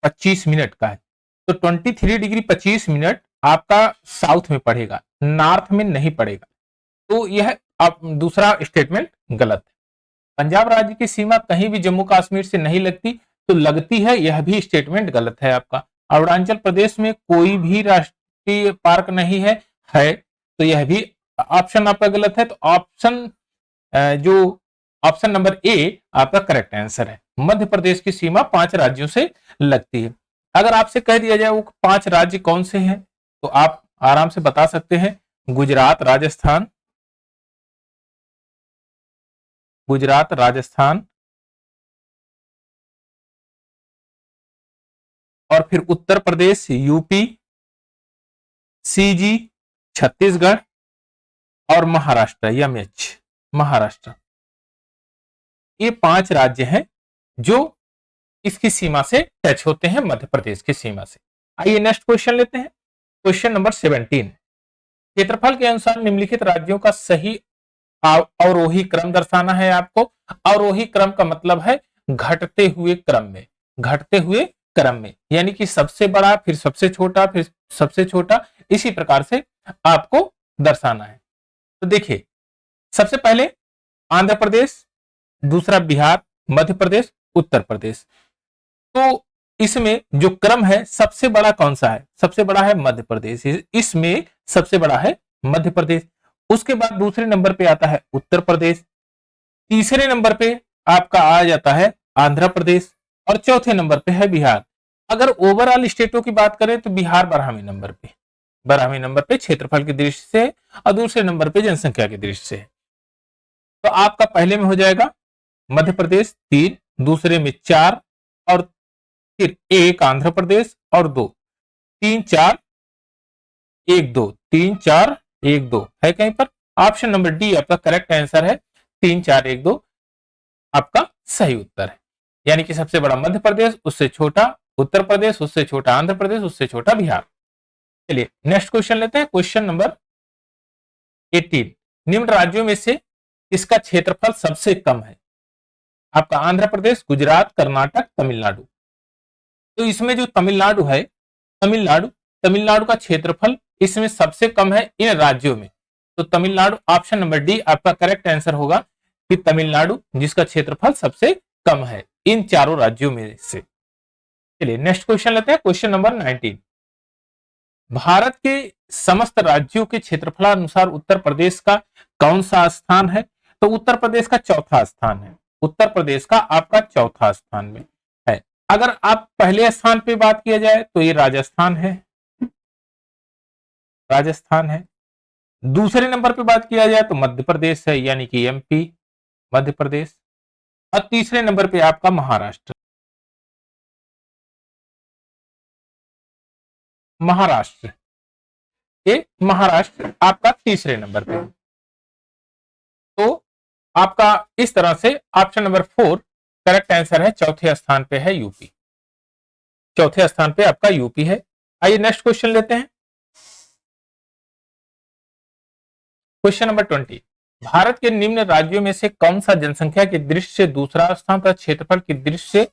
25 मिनट का है। तो 23 डिग्री 25 मिनट आपका साउथ में पड़ेगा, नॉर्थ में नहीं पड़ेगा। तो यह आप दूसरा स्टेटमेंट गलत है। पंजाब राज्य की सीमा कहीं भी जम्मू कश्मीर से नहीं लगती, तो लगती है, यह भी स्टेटमेंट गलत है आपका। अरुणाचल प्रदेश में कोई भी राष्ट्रीय पार्क नहीं है, तो यह भी ऑप्शन आपका गलत है। तो ऑप्शन नंबर ए आपका करेक्ट आंसर है। मध्य प्रदेश की सीमा 5 राज्यों से लगती है। अगर आपसे कह दिया जाए वो 5 राज्य कौन से हैं, तो आप आराम से बता सकते हैं, गुजरात, राजस्थान, और फिर उत्तर प्रदेश, यूपी, सीजी, छत्तीसगढ़ और महाराष्ट्र, एमएच, महाराष्ट्र। ये 5 राज्य हैं जो इसकी सीमा से टच होते हैं, मध्य प्रदेश की सीमा से। आइए नेक्स्ट क्वेश्चन लेते हैं। Question number 17। क्षेत्रफल के अनुसार निम्नलिखित राज्यों का सही अवरोही क्रम दर्शाना है आपको। अवरोही क्रम का मतलब है घटते हुए क्रम में, घटते हुए क्रम में, यानी कि सबसे बड़ा, फिर सबसे छोटा, फिर सबसे छोटा, इसी प्रकार से आपको दर्शाना है। तो देखिए, सबसे पहले आंध्र प्रदेश, दूसरा बिहार, मध्य प्रदेश, उत्तर प्रदेश। तो इसमें जो क्रम है सबसे बड़ा कौन सा है? सबसे बड़ा है मध्य प्रदेश, इसमें सबसे बड़ा है मध्य प्रदेश। उसके बाद दूसरे नंबर पे आता है उत्तर प्रदेश, तीसरे नंबर पे आपका आ जाता है आंध्र प्रदेश, और चौथे नंबर पे है बिहार। अगर ओवरऑल स्टेटों की बात करें तो बिहार 12वें नंबर पे क्षेत्रफल की दृष्टि से, और दूसरे नंबर पे जनसंख्या की दृष्टि से। तो आपका पहले में हो जाएगा मध्य प्रदेश 3, दूसरे में 4, और फिर 1 आंध्र प्रदेश और 2, 3 4 1 2, 3 4 1 2 है कहीं पर। ऑप्शन नंबर डी आपका करेक्ट आंसर है, 3 4 1 2 आपका सही उत्तर है। यानी कि सबसे बड़ा मध्य प्रदेश, उससे छोटा उत्तर प्रदेश, उससे छोटा आंध्र प्रदेश, उससे छोटा बिहार। चलिए नेक्स्ट क्वेश्चन लेते हैं। Question number 18। निम्न राज्यों में से इसका क्षेत्रफल सबसे कम है? आपका आंध्र प्रदेश, गुजरात, कर्नाटक, तमिलनाडु। तो इसमें जो तमिलनाडु है, तमिलनाडु का क्षेत्रफल इसमें सबसे कम है इन राज्यों में। तो तमिलनाडु, ऑप्शन नंबर डी आपका करेक्ट आंसर होगा कि तमिलनाडु, जिसका क्षेत्रफल सबसे कम है इन चारों राज्यों में से। चलिए नेक्स्ट क्वेश्चन लेते हैं। Question number 19। भारत के समस्त राज्यों के क्षेत्रफलानुसार उत्तर प्रदेश का कौन सा स्थान है? तो उत्तर प्रदेश का चौथा स्थान है। उत्तर प्रदेश का आपका चौथा स्थान में है। अगर आप पहले स्थान पे बात किया जाए तो ये राजस्थान है, दूसरे नंबर पे बात किया जाए तो मध्य प्रदेश है, यानी कि एमपी, मध्य प्रदेश, और तीसरे नंबर पे आपका महाराष्ट्र, ये महाराष्ट्र आपका तीसरे नंबर पे। तो आपका इस तरह से ऑप्शन नंबर 4 करेक्ट आंसर है। चौथे स्थान पे है यूपी, चौथे स्थान पे आपका यूपी है। आइए नेक्स्ट क्वेश्चन लेते हैं। Question number 20। भारत के निम्न राज्यों में से कौन सा जनसंख्या की दृष्टि से दूसरा स्थान तथा क्षेत्रफल की दृष्टि से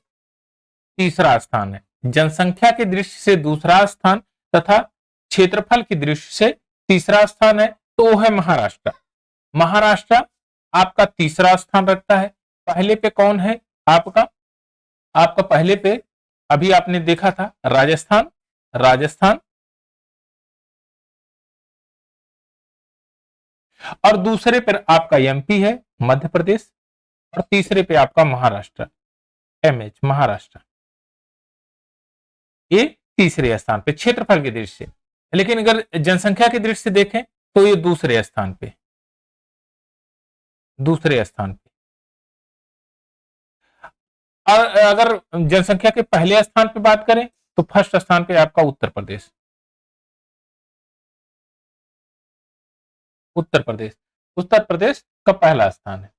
तीसरा स्थान है? जनसंख्या की दृष्टि से दूसरा स्थान तथा क्षेत्रफल की दृष्टि से तीसरा स्थान है, तो वो है महाराष्ट्र। महाराष्ट्र आपका तीसरा स्थान रखता है। पहले पे कौन है आपका? आपका पहले पे अभी आपने देखा था राजस्थान, और दूसरे पर आपका एमपी है, मध्य प्रदेश, और तीसरे पे आपका महाराष्ट्र, एमएच, महाराष्ट्र। ये तीसरे स्थान पे क्षेत्रफल की दृष्टि से। लेकिन अगर जनसंख्या की दृष्टि से देखें तो ये दूसरे स्थान पे। दूसरे स्थान पे। और अगर जनसंख्या के पहले स्थान पे बात करें तो फर्स्ट स्थान पे आपका उत्तर प्रदेश। उत्तर प्रदेश, उत्तर प्रदेश का पहला स्थान है।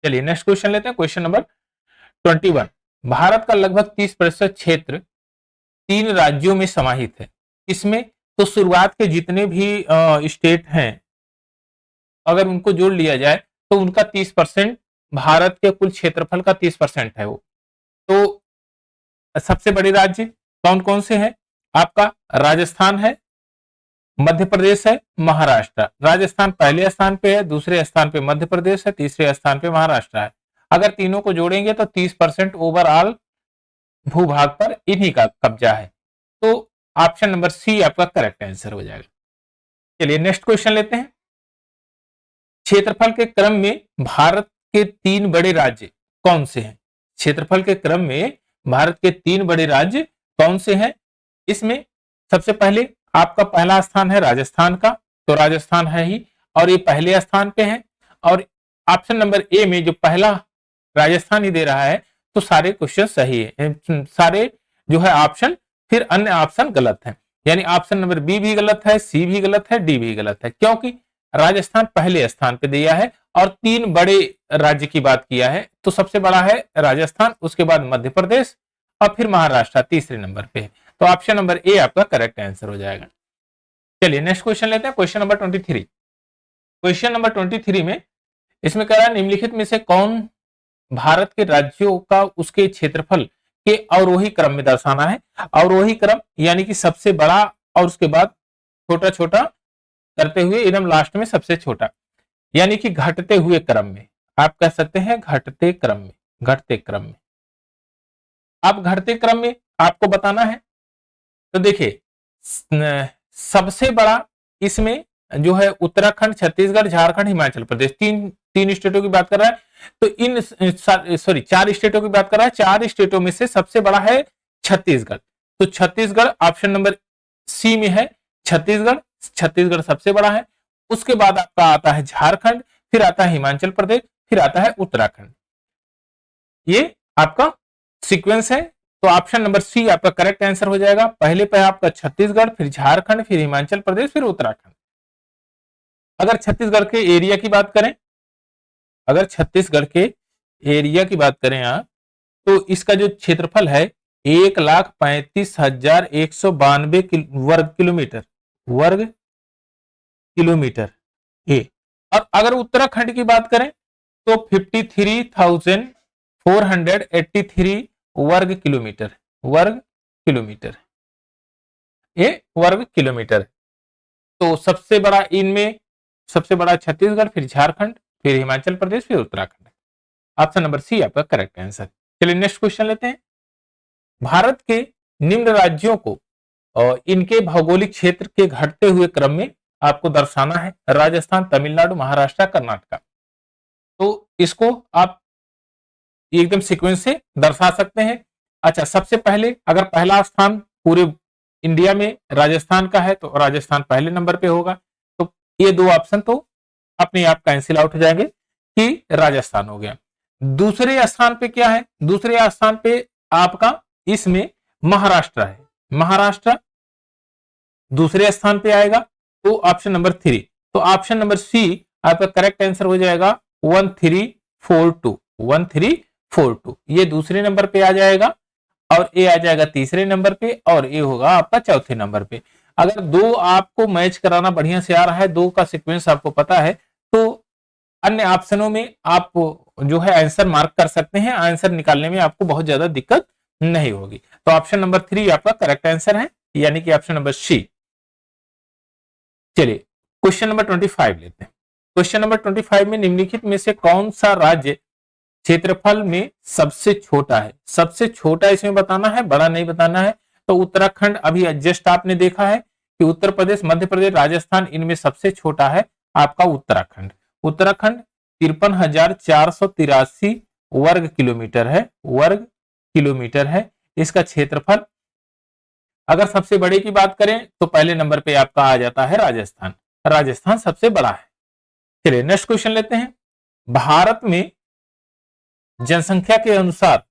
चलिए नेक्स्ट क्वेश्चन लेते हैं, क्वेश्चन नंबर 21। भारत का लगभग 30% क्षेत्र 3 राज्यों में समाहित है। इसमें तो शुरुआत के जितने भी स्टेट हैं, अगर उनको जोड़ लिया जाए तो उनका 30%, भारत के कुल क्षेत्रफल का 30% है वो। तो सबसे बड़े राज्य कौन कौन से हैं? आपका राजस्थान है, मध्य प्रदेश है, महाराष्ट्र। राजस्थान पहले स्थान पे है, दूसरे स्थान पे मध्य प्रदेश है, तीसरे स्थान पे महाराष्ट्र है। अगर तीनों को जोड़ेंगे तो 30% ओवरऑल भूभाग पर इन्हीं का कब्जा है। तो ऑप्शन नंबर सी आपका करेक्ट आंसर हो जाएगा। चलिए नेक्स्ट क्वेश्चन लेते हैं। क्षेत्रफल के क्रम में भारत के 3 बड़े राज्य कौन से हैं? क्षेत्रफल के क्रम में भारत के 3 बड़े राज्य कौन से हैं? इसमें सबसे पहले आपका पहला स्थान है राजस्थान का, तो राजस्थान है ही और ये पहले स्थान पे है। और ऑप्शन नंबर ए में जो पहला राजस्थान ही दे रहा है, तो सारे क्वेश्चन सही है, सारे जो है ऑप्शन, फिर अन्य ऑप्शन गलत है। यानी ऑप्शन नंबर बी भी गलत है, सी भी गलत है, डी भी गलत है, क्योंकि राजस्थान पहले स्थान पे दिया है और 3 बड़े राज्य की बात किया है। तो सबसे बड़ा है राजस्थान, उसके बाद मध्य प्रदेश और फिर महाराष्ट्र तीसरे नंबर पे है। तो ऑप्शन नंबर ए आपका करेक्ट आंसर हो जाएगा। चलिए नेक्स्ट क्वेश्चन लेते हैं, क्वेश्चन नंबर 23। क्वेश्चन नंबर 23 में इसमें कह रहा है निम्नलिखित में से कौन भारत के राज्यों का उसके क्षेत्रफल के अवरोही क्रम में दर्शाना है। अवरोही क्रम यानी कि सबसे बड़ा और उसके बाद छोटा छोटा करते हुए एकदम लास्ट में सबसे छोटा, यानी कि घटते हुए क्रम में, आप कह सकते हैं घटते क्रम में, घटते क्रम में। आप घटते क्रम में आपको बताना है। तो देखिए सबसे बड़ा इसमें जो है उत्तराखंड, छत्तीसगढ़, झारखंड, हिमाचल प्रदेश, तीन स्टेटों की बात कर रहा है। तो इन 4 स्टेटों की बात कर रहा है। 4 स्टेटों में से सबसे बड़ा है छत्तीसगढ़। तो छत्तीसगढ़ ऑप्शन नंबर सी में है, छत्तीसगढ़, छत्तीसगढ़ सबसे बड़ा है। उसके बाद आपका आता है झारखंड, फिर आता है हिमाचल प्रदेश, फिर आता है उत्तराखंड। ये आपका सीक्वेंस है। तो ऑप्शन नंबर सी आपका करेक्ट आंसर हो जाएगा। पहले पे आपका छत्तीसगढ़, फिर झारखंड, फिर हिमाचल प्रदेश, फिर उत्तराखंड। अगर छत्तीसगढ़ के एरिया की बात करें, अगर छत्तीसगढ़ के एरिया की बात करें आप, तो इसका जो क्षेत्रफल है 1,35,192 वर्ग किलोमीटर, वर्ग किलोमीटर ए। और अगर उत्तराखंड की बात करें तो 53,483 वर्ग किलोमीटर, वर्ग किलोमीटर, ये वर्ग किलोमीटर। तो सबसे बड़ा इनमें, सबसे बड़ा छत्तीसगढ़, फिर झारखंड, फिर हिमाचल प्रदेश, फिर उत्तराखंड। ऑप्शन नंबर सी आपका करेक्ट आंसर। चलिए नेक्स्ट क्वेश्चन लेते हैं। भारत के निम्न राज्यों को और इनके भौगोलिक क्षेत्र के घटते हुए क्रम में आपको दर्शाना है। राजस्थान, तमिलनाडु, महाराष्ट्र, कर्नाटक। तो इसको आप एकदम सीक्वेंस से दर्शा सकते हैं। अच्छा, सबसे पहले अगर पहला स्थान पूरे इंडिया में राजस्थान का है तो राजस्थान पहले नंबर पे होगा। तो ये 2 ऑप्शन तो अपने आप कैंसिल आउट हो जाएंगे कि राजस्थान हो गया। दूसरे स्थान पे क्या है? दूसरे स्थान पे आपका इसमें महाराष्ट्र है। महाराष्ट्र दूसरे स्थान पे आएगा, तो ऑप्शन नंबर 3। तो ऑप्शन नंबर सी आपका करेक्ट आंसर हो जाएगा 1342, 1342। ये दूसरे नंबर पे आ जाएगा और ये आ जाएगा तीसरे नंबर पे और ये होगा आपका चौथे नंबर पे। अगर 2 आपको मैच कराना बढ़िया से आ रहा है, 2 का सीक्वेंस आपको पता है, तो अन्य ऑप्शनों में आप जो है आंसर मार्क कर सकते हैं। आंसर निकालने में आपको बहुत ज्यादा दिक्कत नहीं होगी। तो ऑप्शन नंबर 3 आपका करेक्ट आंसर है, यानी कि ऑप्शन नंबर सी। चलिए क्वेश्चन नंबर 25 लेते हैं। क्वेश्चन नंबर 25 में निम्नलिखित में से कौन सा राज्य क्षेत्रफल में सबसे छोटा है? सबसे छोटा इसमें बताना है, बड़ा नहीं बताना है। तो उत्तराखंड अभी जस्ट आपने देखा है कि उत्तर प्रदेश, मध्य प्रदेश, राजस्थान, इनमें सबसे छोटा है आपका उत्तराखंड। उत्तराखंड 53,483 वर्ग किलोमीटर है, वर्ग किलोमीटर है इसका क्षेत्रफल। अगर सबसे बड़े की बात करें तो पहले नंबर पे आपका आ जाता है राजस्थान। राजस्थान सबसे बड़ा है। चलिए नेक्स्ट क्वेश्चन लेते हैं। भारत में जनसंख्या के अनुसार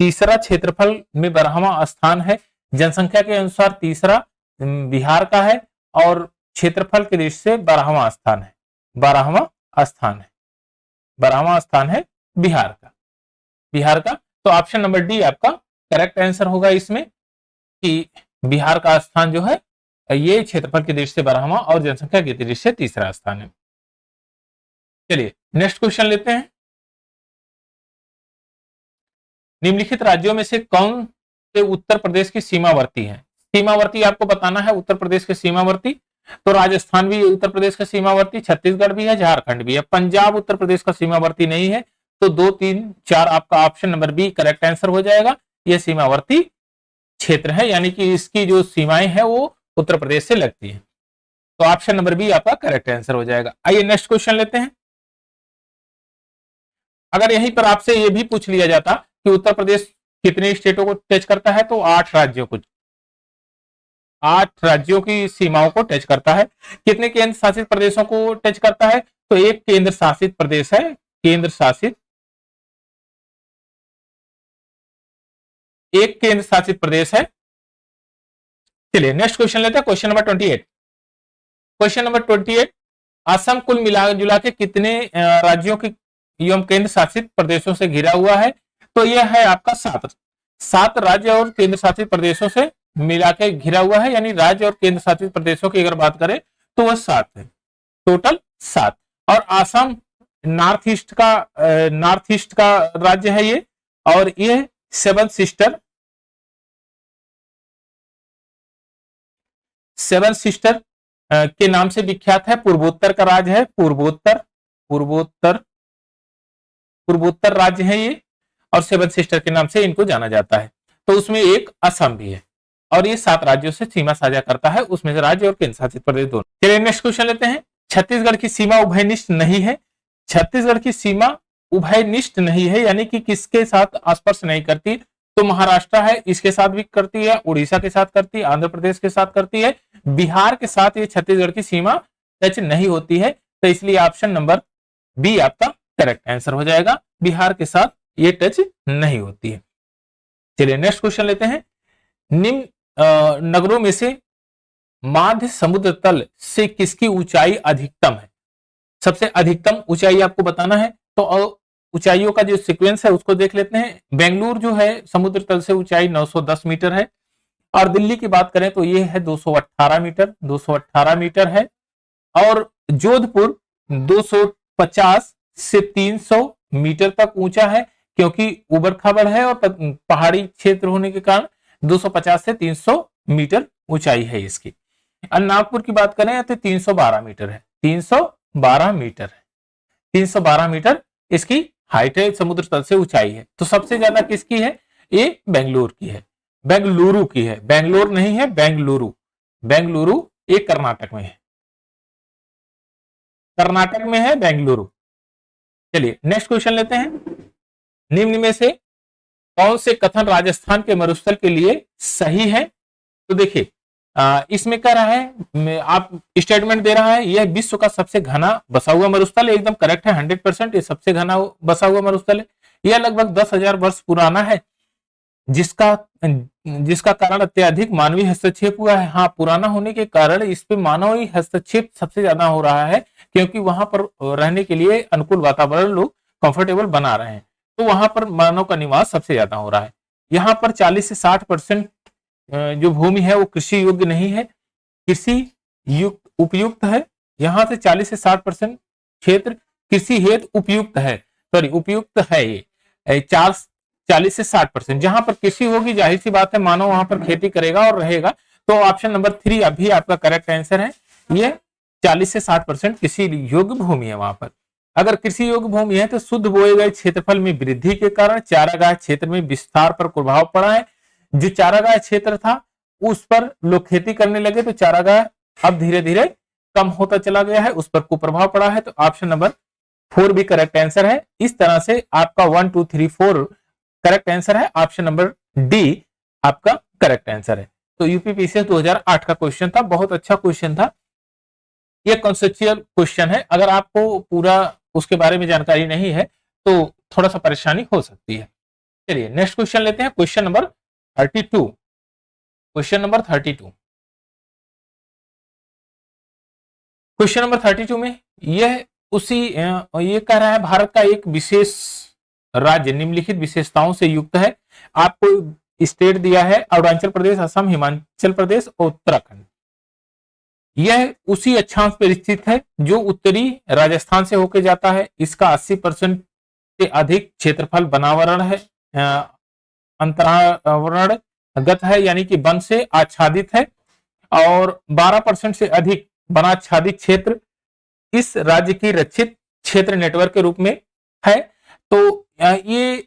तीसरा क्षेत्रफल में 12वां स्थान है। जनसंख्या के अनुसार तीसरा बिहार का है और क्षेत्रफल के दृष्टि से 12वां स्थान है। 12वां स्थान है, 12वां स्थान है बिहार का, बिहार का। तो ऑप्शन नंबर डी आपका करेक्ट आंसर होगा इसमें कि बिहार का स्थान जो है ये क्षेत्रफल की दृष्टि से 12वां और जनसंख्या की दृष्टि से तीसरा स्थान है। चलिए नेक्स्ट क्वेश्चन लेते हैं। निम्नलिखित राज्यों में से कौन से उत्तर प्रदेश की सीमावर्ती है? सीमावर्ती आपको बताना है उत्तर प्रदेश के सीमावर्ती। तो राजस्थान भी उत्तर प्रदेश का सीमावर्ती, छत्तीसगढ़ भी है, झारखंड भी है। पंजाब उत्तर प्रदेश का सीमावर्ती नहीं है। तो 2, 3, 4 आपका option number B correct answer हो जाएगा। यह सीमावर्ती क्षेत्र है, यानी कि इसकी जो सीमाएं हैं वो उत्तर प्रदेश से लगती है। तो ऑप्शन नंबर बी आपका करेक्ट आंसर हो जाएगा। आइए नेक्स्ट क्वेश्चन लेते हैं। अगर यहीं पर आपसे यह भी पूछ लिया जाता कि उत्तर प्रदेश कितने स्टेटों को टच करता है, तो 8 राज्यों को, 8 राज्यों की सीमाओं को टच करता है। कितने केंद्र शासित प्रदेशों को टच करता है? तो एक केंद्र शासित प्रदेश है, केंद्र शासित, एक केंद्र शासित प्रदेश है। चलिए नेक्स्ट क्वेश्चन लेते हैं, question number 28। Question number 28, Assam कुल मिला जुला के कितने राज्यों की एवं केंद्र शासित प्रदेशों से घिरा हुआ है? तो यह है आपका 7 राज्य और केंद्र शासित प्रदेशों से मिला के घिरा हुआ है, यानी राज्य और केंद्र शासित प्रदेशों की अगर बात करें तो वह 7 है, टोटल 7। और असम नॉर्थ ईस्ट का राज्य है ये, और ये सेवन सिस्टर के नाम से विख्यात है। पूर्वोत्तर का राज्य है, पूर्वोत्तर राज्य है ये, और सेवन सिस्टर के नाम से इनको जाना जाता है। तो उसमें एक असम भी है, और ये 7 राज्यों से सीमा साझा करता है, उसमें से राज्य और केंद्र शासित प्रदेश दोनों। चलिए नेक्स्ट क्वेश्चन लेते हैं। छत्तीसगढ़ की सीमा उभयनिष्ठ नहीं है। छत्तीसगढ़ की सीमा उभयनिष्ठ नहीं है, यानी कि किसके साथ स्पर्श नहीं करती? तो महाराष्ट्र है, इसके साथ भी करती है, उड़ीसा के साथ करती है, आंध्र प्रदेश के साथ करती है, बिहार के साथ ये छत्तीसगढ़ की सीमा टच नहीं होती है। तो इसलिए ऑप्शन नंबर बी आपका करेक्ट आंसर हो जाएगा, बिहार के साथ ये टच नहीं होती है। चलिए नेक्स्ट क्वेश्चन लेते हैं। निम्न नगरों में से माध्य समुद्र तल से किसकी ऊंचाई अधिकतम है? सबसे अधिकतम ऊंचाई आपको बताना है, तो ऊंचाइयों का जो सीक्वेंस है उसको देख लेते हैं। बेंगलुरु जो है समुद्र तल से ऊंचाई 910 मीटर है, और दिल्ली की बात करें तो ये है 218 मीटर है, और जोधपुर 250 से 300 मीटर तक ऊंचा है, क्योंकि उबड़ खाबड़ है और पहाड़ी क्षेत्र होने के कारण 250 से 300 मीटर ऊंचाई है इसकी। और नागपुर की बात करें तो 312 मीटर है, 312 मीटर इसकी हाइट है, समुद्र तल से ऊंचाई है। तो सबसे ज्यादा किसकी है? ये बेंगलुरु की है, बेंगलोर नहीं है, बेंगलुरु ये कर्नाटक में है, बेंगलुरु। चलिए नेक्स्ट क्वेश्चन लेते हैं। निम्न में से कौन से कथन राजस्थान के मरुस्थल के लिए सही है? तो देखिए इसमें क्या रहा है, आप स्टेटमेंट दे रहा है, यह विश्व का सबसे घना बसा हुआ मरुस्थल है। एकदम करेक्ट है, 100%। ये सबसे घना बसा हुआ मरुस्थल है। यह लगभग 10,000 वर्ष पुराना है, जिसका कारण अत्यधिक मानवीय हस्तक्षेप हुआ है। हाँ, पुराना होने के कारण इस पे मानवीय हस्तक्षेप सबसे ज्यादा हो रहा है, क्योंकि वहां पर रहने के लिए अनुकूल वातावरण लोग कंफर्टेबल बना रहे हैं, तो वहां पर मानव का निवास सबसे ज्यादा हो रहा है। यहाँ पर 40 से 60% जो भूमि है वो कृषि योग्य नहीं है, कृषि उपयुक्त है। यहाँ से 40 से 60% क्षेत्र कृषि हेतु उपयुक्त है। ये 40 से 60%, जहां पर कृषि होगी जाहिर सी बात है मानव वहां पर खेती करेगा और रहेगा। तो ऑप्शन नंबर 3 अभी आपका करेक्ट आंसर है। ये 40 से 60% कृषि योग्य भूमि है वहां पर। अगर कृषि योग्य भूमि है तो शुद्ध बोए गए क्षेत्रफल में वृद्धि के कारण चारागाह क्षेत्र में विस्तार पर प्रभाव पड़ा है। जो चारागाह क्षेत्र था उस पर लोग खेती करने लगे, तो चारागाह अब धीरे धीरे कम होता चला गया है, उस पर कुप्रभाव पड़ा है। तो ऑप्शन नंबर 4 भी करेक्ट आंसर है। इस तरह से आपका 1, 2, 3, 4 करेक्ट आंसर है। ऑप्शन नंबर डी आपका करेक्ट आंसर है। तो यूपीपीसीएस 2008 का क्वेश्चन था, बहुत अच्छा क्वेश्चन था। यह कॉन्सेप्चुअल क्वेश्चन है। अगर आपको पूरा उसके बारे में जानकारी नहीं है तो थोड़ा सा परेशानी हो सकती है। चलिए नेक्स्ट क्वेश्चन लेते हैं, question number 32। Question number 32, question number 32 में यह ये कह रहा है भारत का एक विशेष राज्य निम्नलिखित विशेषताओं से युक्त है। आपको स्टेट दिया है अरुणाचल प्रदेश, असम, हिमाचल प्रदेश और उत्तराखंड। यह उसी अक्षांश पर स्थित है जो उत्तरी राजस्थान से होकर जाता है। इसका 80% से अधिक क्षेत्रफल वनावरण है, अंतरावरणगत है यानी कि वन से आच्छादित है, और 12% से अधिक वनाच्छादित क्षेत्र इस राज्य की रक्षित क्षेत्र नेटवर्क के रूप में है। तो ये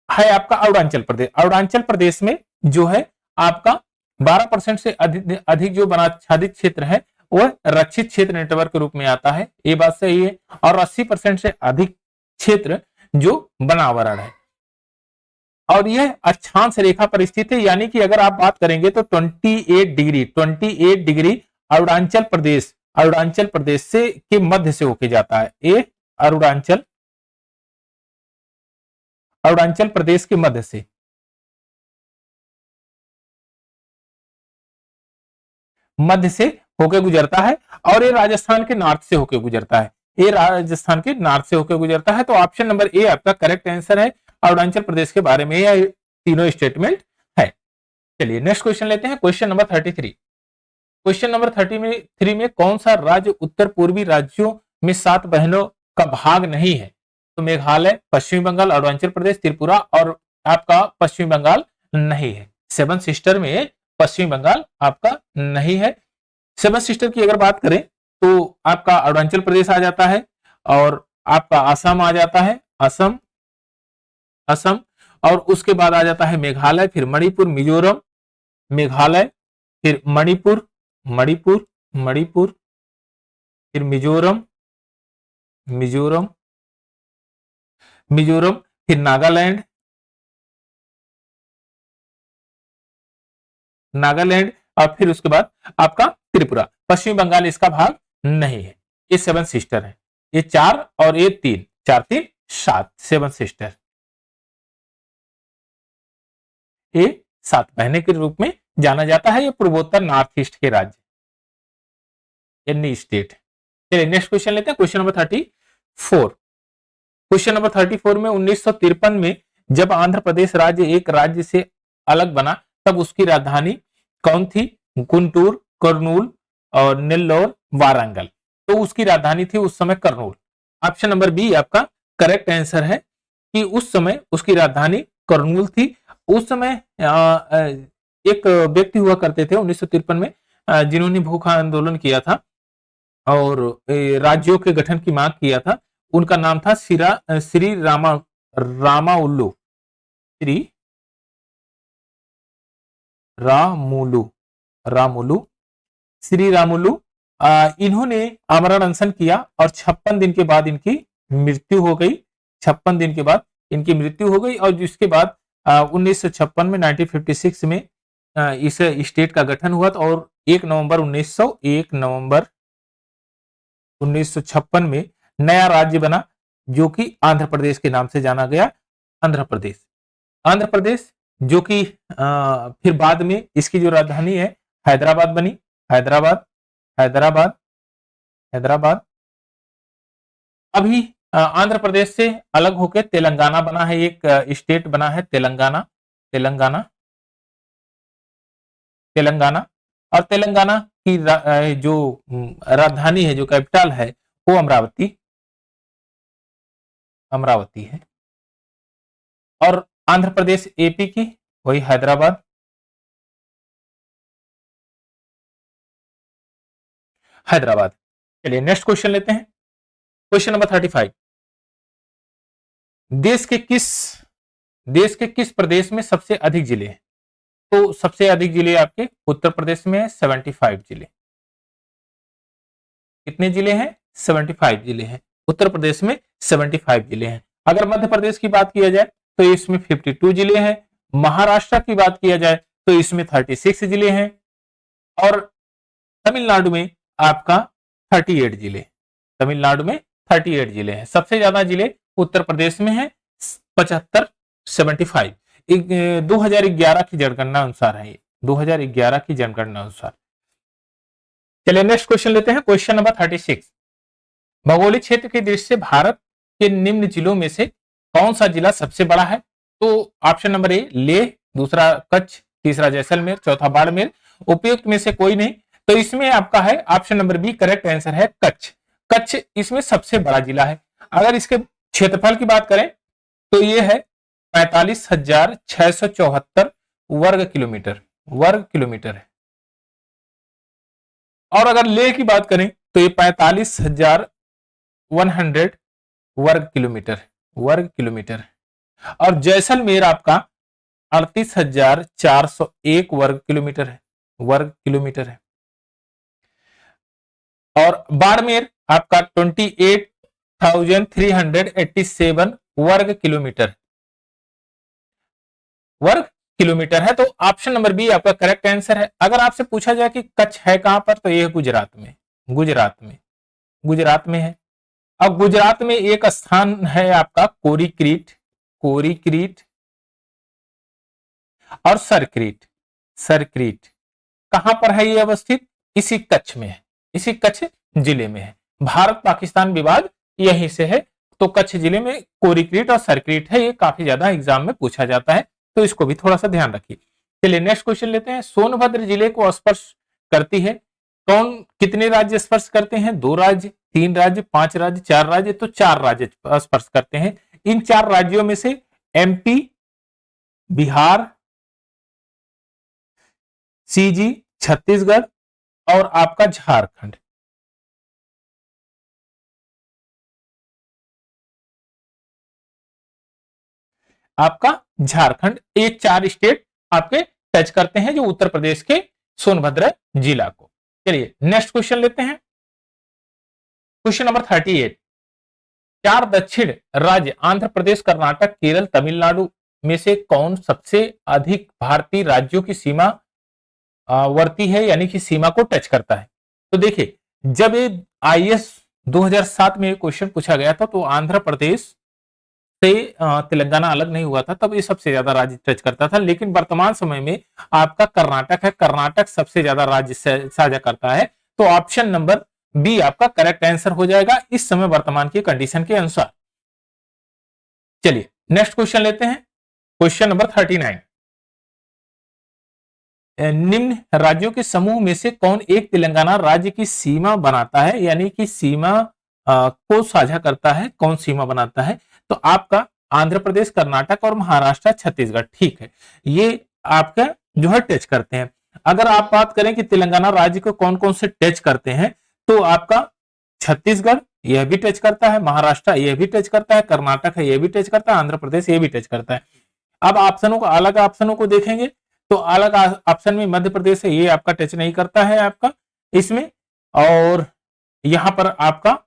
है आपका अरुणाचल प्रदेश। अरुणाचल प्रदेश में जो है आपका 12% से अधिक जो वनाच्छादित क्षेत्र है वह रक्षित क्षेत्र नेटवर्क के रूप में आता है, ये बात सही है। और 80% से अधिक क्षेत्र जो वनावरण है, और यह अक्षांश रेखा पर स्थित है, यानी कि अगर आप बात करेंगे तो 28 डिग्री अरुणाचल प्रदेश से के मध्य से होके जाता है। ये अरुणाचल प्रदेश के मध्य से होके गुजरता है, और ये राजस्थान के नॉर्थ से होके गुजरता है। ये राजस्थान के नॉर्थ से होकर गुजरता है। तो ऑप्शन नंबर ए आपका करेक्ट आंसर है। अरुणाचल प्रदेश के बारे में यह तीनों स्टेटमेंट है। चलिए नेक्स्ट क्वेश्चन लेते हैं, क्वेश्चन नंबर 33। क्वेश्चन नंबर 33 में कौन सा राज्य उत्तर पूर्वी राज्यों में 7 बहनों का भाग नहीं है? तो मेघालय, पश्चिमी बंगाल, अरुणाचल प्रदेश, त्रिपुरा और आपका पश्चिमी बंगाल नहीं है। 7 सिस्टर में पश्चिमी बंगाल आपका नहीं है। 7 सिस्टर की अगर बात करें तो आपका अरुणाचल प्रदेश आ जाता है, और आपका असम आ जाता है, असम, और उसके बाद आ जाता है मेघालय, फिर मणिपुर, मिजोरम, मेघालय, फिर मणिपुर, फिर मिजोरम, फिर नागालैंड, और फिर उसके बाद आपका त्रिपुरा। पश्चिमी बंगाल इसका भाग नहीं है। ये 7 सिस्टर है, ये 4 और ये 3, 4 3 7, 7 सिस्टर, ये 7 बहने के रूप में जाना जाता है। ये पूर्वोत्तर नॉर्थ ईस्ट के राज्य यानी स्टेट। चलिए नेक्स्ट क्वेश्चन लेते हैं, क्वेश्चन नंबर 34। क्वेश्चन नंबर 34 में 1953 में जब आंध्र प्रदेश राज्य एक राज्य से अलग बना तब उसकी राजधानी कौन थी? गुंटूर, कर्नूल और नेल्लोर, वारंगल। तो उसकी राजधानी थी उस समय कर्नूल। ऑप्शन नंबर बी आपका करेक्ट आंसर है कि उस समय उसकी राजधानी कर्नूल थी। उस समय एक व्यक्ति हुआ करते थे 1953 में जिन्होंने भूख आंदोलन किया था और राज्यों के गठन की मांग किया था। उनका नाम था श्री रामाउल्लू, श्री रामुलु। इन्होंने आमरण अनशन किया और 56 दिन के बाद इनकी मृत्यु हो गई। 56 दिन के बाद इनकी मृत्यु हो गई, और जिसके बाद 1956 में 1956 में इस स्टेट का गठन हुआ और 1 नवंबर 1956 में नया राज्य बना जो कि आंध्र प्रदेश के नाम से जाना गया। आंध्र प्रदेश जो कि फिर बाद में इसकी जो राजधानी है हैदराबाद बनी। हैदराबाद। अभी आंध्र प्रदेश से अलग होकर तेलंगाना बना है, एक स्टेट बना है तेलंगाना। और तेलंगाना की जो राजधानी है, जो कैपिटल है, वो अमरावती है। और आंध्र प्रदेश एपी की वही हैदराबाद। चलिए नेक्स्ट क्वेश्चन लेते हैं, क्वेश्चन नंबर 35। देश के किस प्रदेश में सबसे अधिक जिले हैं? तो सबसे अधिक जिले आपके उत्तर प्रदेश में है, 75 जिले। कितने जिले हैं? 75 जिले हैं। उत्तर प्रदेश में 75 जिले हैं। अगर मध्य प्रदेश की बात किया जाए तो इसमें 52 जिले हैं। महाराष्ट्र की बात किया जाए तो इसमें 36 जिले हैं, और तमिलनाडु में आपका 38 जिले। तमिलनाडु में 38 जिले हैं। सबसे ज्यादा जिले उत्तर प्रदेश में है 75, 75। 2011 की जनगणना अनुसार है ये, 2011 की जनगणना अनुसार। चलिए नेक्स्ट क्वेश्चन लेते हैं, क्वेश्चन नंबर 36। भौगोलिक क्षेत्र की दृष्टि से भारत के निम्न जिलों में से कौन सा जिला सबसे बड़ा है? तो ऑप्शन नंबर ए लेह, दूसरा कच्छ, तीसरा जैसलमेर, चौथा बाड़मेर, उपयुक्त में से कोई नहीं। तो इसमें आपका है option number B, correct answer है कच्छ। कच्छ इसमें सबसे बड़ा जिला है। अगर इसके क्षेत्रफल की बात करें तो ये है 45,674 वर्ग किलोमीटर, वर्ग किलोमीटर है। और अगर लेह की बात करें तो ये 45,100 वर्ग किलोमीटर, वर्ग किलोमीटर। और जैसलमेर आपका 38,401 वर्ग किलोमीटर है, वर्ग किलोमीटर है। और बाड़मेर आपका 28,387 वर्ग किलोमीटर, वर्ग किलोमीटर है। तो ऑप्शन नंबर बी आपका करेक्ट आंसर है। अगर आपसे पूछा जाए कि कच्छ है कहां पर, तो यह गुजरात में, गुजरात में, गुजरात में है। अब गुजरात में एक स्थान है आपका कोरीक्रीट, कोरीक्रीट और सरक्रीट, सरक्रीट कहां पर है ये अवस्थित? इसी कच्छ में है, इसी कच्छ जिले में है। भारत पाकिस्तान विवाद यहीं से है। तो कच्छ जिले में कोरीक्रीट और सरक्रीट है, ये काफी ज्यादा एग्जाम में पूछा जाता है, तो इसको भी थोड़ा सा ध्यान रखिए। चलिए नेक्स्ट क्वेश्चन लेते हैं। सोनभद्र जिले को स्पर्श करती है कौन, कितने राज्य स्पर्श करते हैं? 2 राज्य, 3 राज्य, 5 राज्य, 4 राज्य। तो 4 राज्य स्पर्श करते हैं। इन 4 राज्यों में से एमपी, बिहार, सीजी, छत्तीसगढ़ और आपका झारखंड। आपका झारखंड, ये 4 स्टेट आपके टच करते हैं जो उत्तर प्रदेश के सोनभद्र जिला को। चलिए नेक्स्ट क्वेश्चन लेते हैं, क्वेश्चन नंबर 38। 4 दक्षिण राज्य आंध्र प्रदेश, कर्नाटक, केरल, तमिलनाडु में से कौन सबसे अधिक भारतीय राज्यों की सीमा वर्ती है, यानी कि सीमा को टच करता है? तो देखिए, जब ये आईएएस 2007 में क्वेश्चन पूछा गया था तो आंध्र प्रदेश से तेलंगाना अलग नहीं हुआ था, तब ये सबसे ज्यादा राज्य टच करता था। लेकिन वर्तमान समय में आपका कर्नाटक है, कर्नाटक सबसे ज्यादा राज्य साझा करता है। तो ऑप्शन नंबर बी आपका करेक्ट आंसर हो जाएगा इस समय वर्तमान की कंडीशन के अनुसार। चलिए नेक्स्ट क्वेश्चन लेते हैं, क्वेश्चन नंबर 39। निम्न राज्यों के समूह में से कौन एक तेलंगाना राज्य की सीमा बनाता है, यानी कि सीमा को साझा करता है? कौन सीमा बनाता है? तो आपका आंध्र प्रदेश, कर्नाटक और महाराष्ट्र, छत्तीसगढ़। ठीक है, ये आपका जो है टच करते हैं। अगर आप बात करें कि तेलंगाना राज्य को कौन कौन से टच करते हैं, तो आपका छत्तीसगढ़ यह भी टच करता है, महाराष्ट्र यह भी टच करता है, कर्नाटक है यह भी टच करता है, आंध्र प्रदेश यह भी टच करता है। अब ऑप्शनों को, अलग ऑप्शनों को देखेंगे तो अलग ऑप्शन में मध्य प्रदेश है, ये आपका टच नहीं करता है आपका इसमें। और यहां पर आपका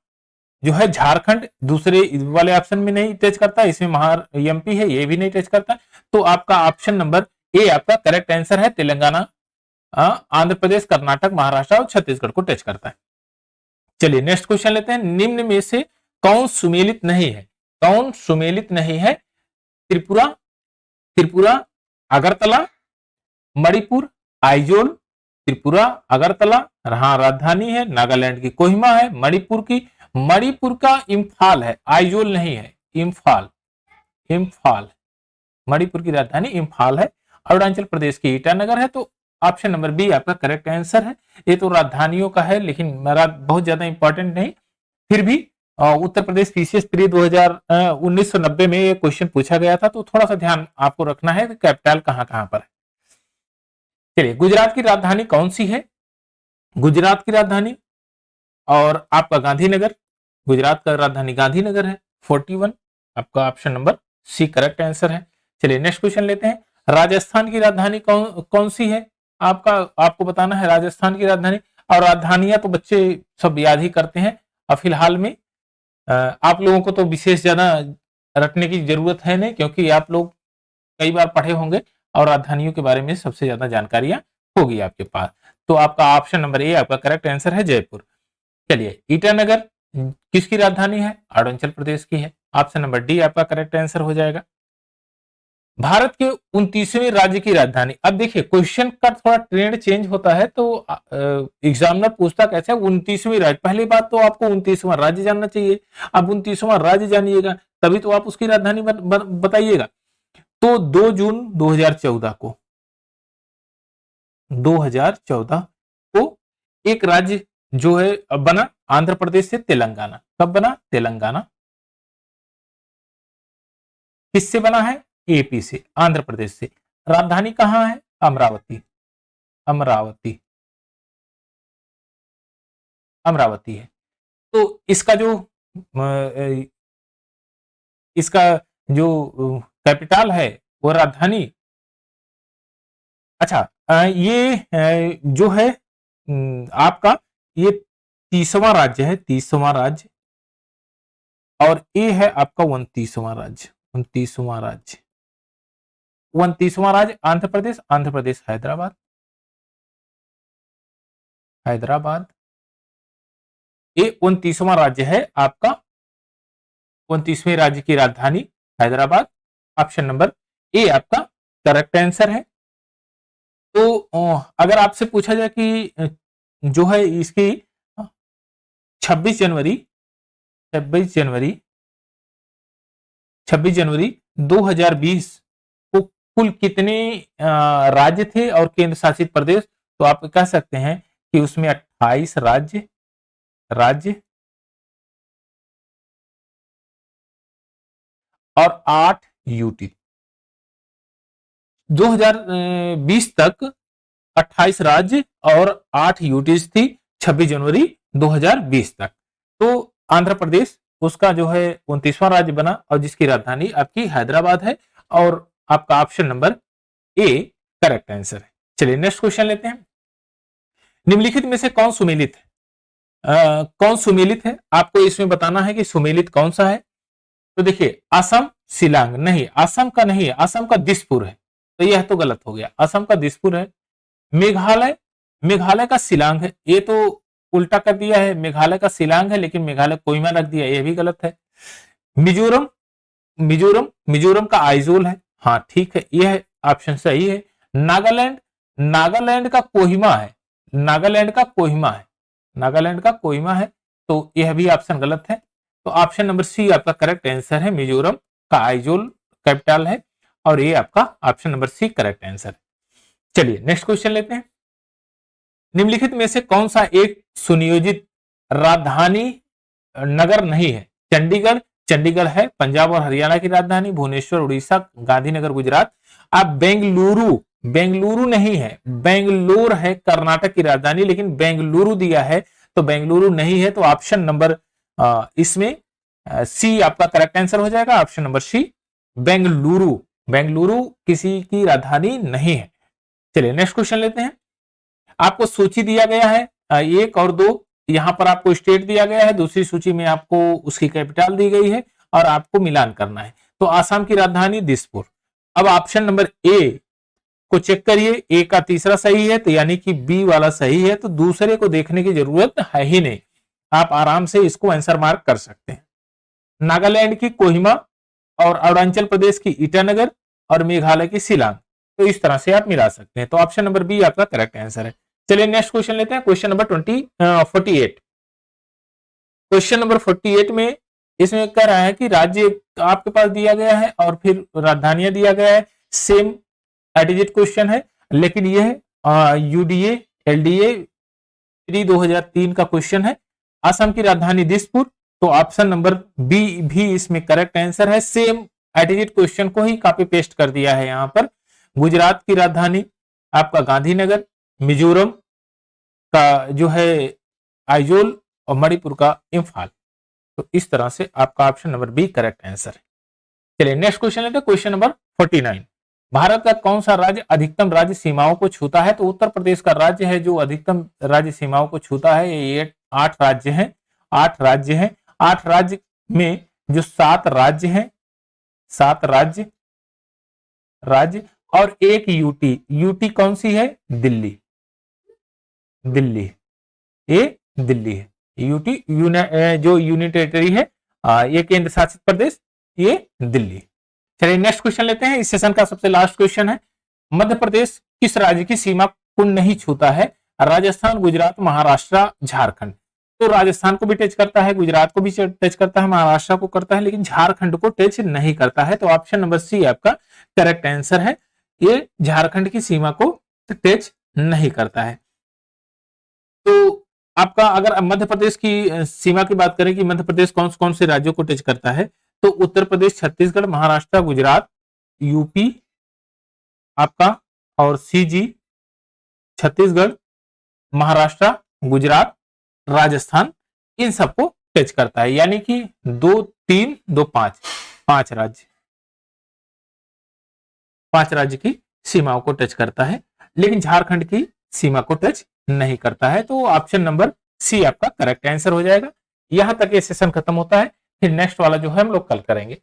जो है झारखंड दूसरे वाले ऑप्शन में नहीं टच करता, इसमें एमपी है ये भी नहीं टच करता। तो आपका ऑप्शन नंबर ए आपका करेक्ट आंसर है, तेलंगाना, आंध्र प्रदेश, कर्नाटक, महाराष्ट्र और छत्तीसगढ़ को टच करता है। चलिए नेक्स्ट क्वेश्चन लेते हैं। निम्न में से कौन सुमेलित नहीं है? कौन सुमेलित नहीं है? त्रिपुरा, त्रिपुरा, अगरतला, मणिपुर, आइजोल, त्रिपुरा, अगरतला, हाँ राजधानी है नागालैंड की कोहिमा है, मणिपुर का इम्फाल है, आइजोल नहीं है, इम्फाल, इम्फाल, मणिपुर की राजधानी इम्फाल है। अरुणाचल प्रदेश की ईटानगर है। तो ऑप्शन नंबर बी आपका करेक्ट आंसर है। ये तो राजधानियों का है लेकिन मेरा बहुत ज्यादा इंपॉर्टेंट नहीं, फिर भी उत्तर प्रदेश पीसीएस प्री 1990 में ये क्वेश्चन पूछा गया था, तो थोड़ा सा ध्यान आपको रखना है कि कैपिटल कहां कहां पर है। चलिए गुजरात की राजधानी कौन सी है? गुजरात की राजधानी और आपका गांधीनगर, गुजरात का राजधानी गांधीनगर है। 41 आपका option number C correct answer है। चलिए नेक्स्ट क्वेश्चन लेते हैं। राजस्थान की राजधानी कौन सी है? आपको बताना है राजस्थान की राजधानी। और राजधानियां तो बच्चे सब याद ही करते हैं, और फिलहाल में आप लोगों को तो विशेष ज्यादा रटने की जरूरत है नहीं, क्योंकि आप लोग कई बार पढ़े होंगे और राजधानियों के बारे में सबसे ज्यादा जानकारियां होगी आपके पास। तो आपका ऑप्शन नंबर ए आपका करेक्ट आंसर है, जयपुर। चलिए ईटानगर किसकी राजधानी है? अरुणाचल प्रदेश की है। ऑप्शन नंबर डी आपका करेक्ट आंसर हो जाएगा। भारत के 29वें राज्य की राजधानी। अब देखिए क्वेश्चन का थोड़ा ट्रेंड चेंज होता है, तो एग्जामिनर पूछता कैसे 29वीं राज्य। पहली बात तो आपको 29वां राज्य जानना चाहिए। अब 29वां राज्य जानिएगा तभी तो आप उसकी राजधानी बताइएगा। तो 2 जून 2014 को 2014 को एक राज्य जो है बना आंध्र प्रदेश से तेलंगाना। कब बना? तेलंगाना। किससे बना है? एपी से, आंध्र प्रदेश से। राजधानी कहां है? अमरावती। अमरावती, अमरावती है। तो इसका जो कैपिटल है वो राजधानी, अच्छा जो है आपका ये 30वां राज्य है, 30वां राज्य, और ये है आपका 29वां राज्य। 29वां राज्य, 29वां राज्य आंध्र प्रदेश। आंध्र प्रदेश हैदराबाद, हैदराबाद। ये 29वां राज्य है आपका, 29वें राज्य की राजधानी हैदराबाद। ऑप्शन नंबर ए आपका करेक्ट आंसर है। तो अगर आपसे पूछा जाए कि जो है इसकी 26 जनवरी 26 जनवरी 26 जनवरी 2020 को कुल कितने राज्य थे और केंद्र शासित प्रदेश? तो आप कह सकते हैं कि उसमें 28 राज्य राज्य और 8 यूटी। 2020 तक 28 राज्य और 8 यूटीज थी 26 जनवरी 2020 तक। तो आंध्र प्रदेश उसका जो है 29वां राज्य बना और जिसकी राजधानी आपकी हैदराबाद है, और आपका option number A correct answer है। चलिए नेक्स्ट क्वेश्चन लेते हैं। निम्नलिखित में से कौन सुमेलित है? कौन सुमेलित है? आपको इसमें बताना है कि सुमेलित कौन सा है। तो देखिए असम शिलांग नहीं, असम का नहीं है, असम का दिसपुर है, तो यह तो गलत हो गया। असम का दिसपुर है। मेघालय, मेघालय का शिलांग है, ये तो उल्टा कर दिया है। मेघालय का शिलांग है लेकिन मेघालय कोहिमा रख दिया, यह भी गलत है। मिजोरम, मिजोरम का आइजोल है, हाँ ठीक है, यह ऑप्शन सही है। नागालैंड, नागालैंड का कोहिमा है, नागालैंड का कोहिमा है, नागालैंड का कोहिमा है, तो यह भी ऑप्शन गलत है। तो ऑप्शन नंबर सी आपका करेक्ट आंसर है। मिजोरम का आइजोल कैपिटल है, और ये आपका option number C correct answer है। चलिए नेक्स्ट क्वेश्चन लेते हैं। निम्नलिखित में से कौन सा एक सुनियोजित राजधानी नगर नहीं है? चंडीगढ़, चंडीगढ़ है पंजाब और हरियाणा की राजधानी। भुवनेश्वर उड़ीसा, गांधीनगर गुजरात। आप बेंगलुरु, बेंगलुरु नहीं है, बेंगलोर है कर्नाटक की राजधानी, लेकिन बेंगलुरु दिया है तो बेंगलुरु नहीं है। तो ऑप्शन नंबर इसमें सी आपका करेक्ट आंसर हो जाएगा। Option number C Bengaluru, Bengaluru किसी की राजधानी नहीं है। चलिए नेक्स्ट क्वेश्चन लेते हैं। आपको सूची दिया गया है 1 और 2, यहां पर आपको स्टेट दिया गया है, दूसरी सूची में आपको उसकी कैपिटल दी गई है और आपको मिलान करना है। तो आसाम की राजधानी दिसपुर। अब ऑप्शन नंबर ए को चेक करिए, ए का तीसरा सही है तो यानी कि बी वाला सही है, तो दूसरे को देखने की जरूरत है ही नहीं, आप आराम से इसको आंसर मार्क कर सकते हैं। नागालैंड की कोहिमा और अरुणाचल प्रदेश की ईटानगर और मेघालय की शिलांग, तो इस तरह से आप मिला सकते हैं। तो ऑप्शन नंबर बी आपका करेक्ट आंसर है। चलिए नेक्स्ट क्वेश्चन लेते हैं, क्वेश्चन नंबर 48। क्वेश्चन नंबर 48 में इसमें कह रहा है कि राज्य आपके पास दिया गया है और फिर राजधानियां दिया गया है, सेम एडिजिट क्वेश्चन है, लेकिन यह यूडीए एलडीए प्री 2003 का क्वेश्चन है। असम की राजधानी दिसपुर, तो ऑप्शन नंबर बी भी इसमें करेक्ट आंसर है। सेम एडिजिट क्वेश्चन को ही कॉपी पेस्ट कर दिया है यहां पर। गुजरात की राजधानी आपका गांधीनगर, मिजोरम का जो है आइजोल और मणिपुर का इम्फाल। तो इस तरह से आपका option number B correct answer है। चलिए नेक्स्ट क्वेश्चन लेते हैं, क्वेश्चन नंबर 49। भारत का कौन सा राज्य अधिकतम राज्य सीमाओं को छूता है? तो उत्तर प्रदेश का राज्य है जो अधिकतम राज्य सीमाओं को छूता है। ये 8 राज्य हैं, 8 राज्य हैं। 8 राज्य में जो 7 राज्य हैं, 7 राज्य राज्य और एक यूटी, यूटी कौन सी है? दिल्ली, दिल्ली, ये दिल्ली है। यूटी जो यूनियन टेरिटरी है, ये केंद्र शासित प्रदेश, ये दिल्ली। चलिए नेक्स्ट क्वेश्चन लेते हैं, इस सेशन का सबसे लास्ट क्वेश्चन है, मध्य प्रदेश किस राज्य की सीमा को नहीं छूता है? राजस्थान, गुजरात, महाराष्ट्र, झारखंड। तो राजस्थान को भी टच करता है, गुजरात को भी टच करता है, महाराष्ट्र को करता है, लेकिन झारखंड को टच नहीं करता है। तो ऑप्शन नंबर सी आपका करेक्ट आंसर है, ये झारखंड की सीमा को टच नहीं करता है। तो आपका अगर मध्य प्रदेश की सीमा की बात करें कि मध्य प्रदेश कौन कौन से राज्यों को टच करता है, तो उत्तर प्रदेश, छत्तीसगढ़, महाराष्ट्र, गुजरात, यूपी आपका और सीजी, छत्तीसगढ़, महाराष्ट्र, गुजरात, राजस्थान, इन सबको टच करता है, यानी कि 2, 3, 2, 5, 5 राज्य, 5 राज्य की सीमाओं को टच करता है, लेकिन झारखंड की सीमा को टच नहीं करता है। तो ऑप्शन नंबर सी आपका करेक्ट आंसर हो जाएगा। यहां तक ये सेशन खत्म होता है, फिर नेक्स्ट वाला जो है हम लोग कल करेंगे।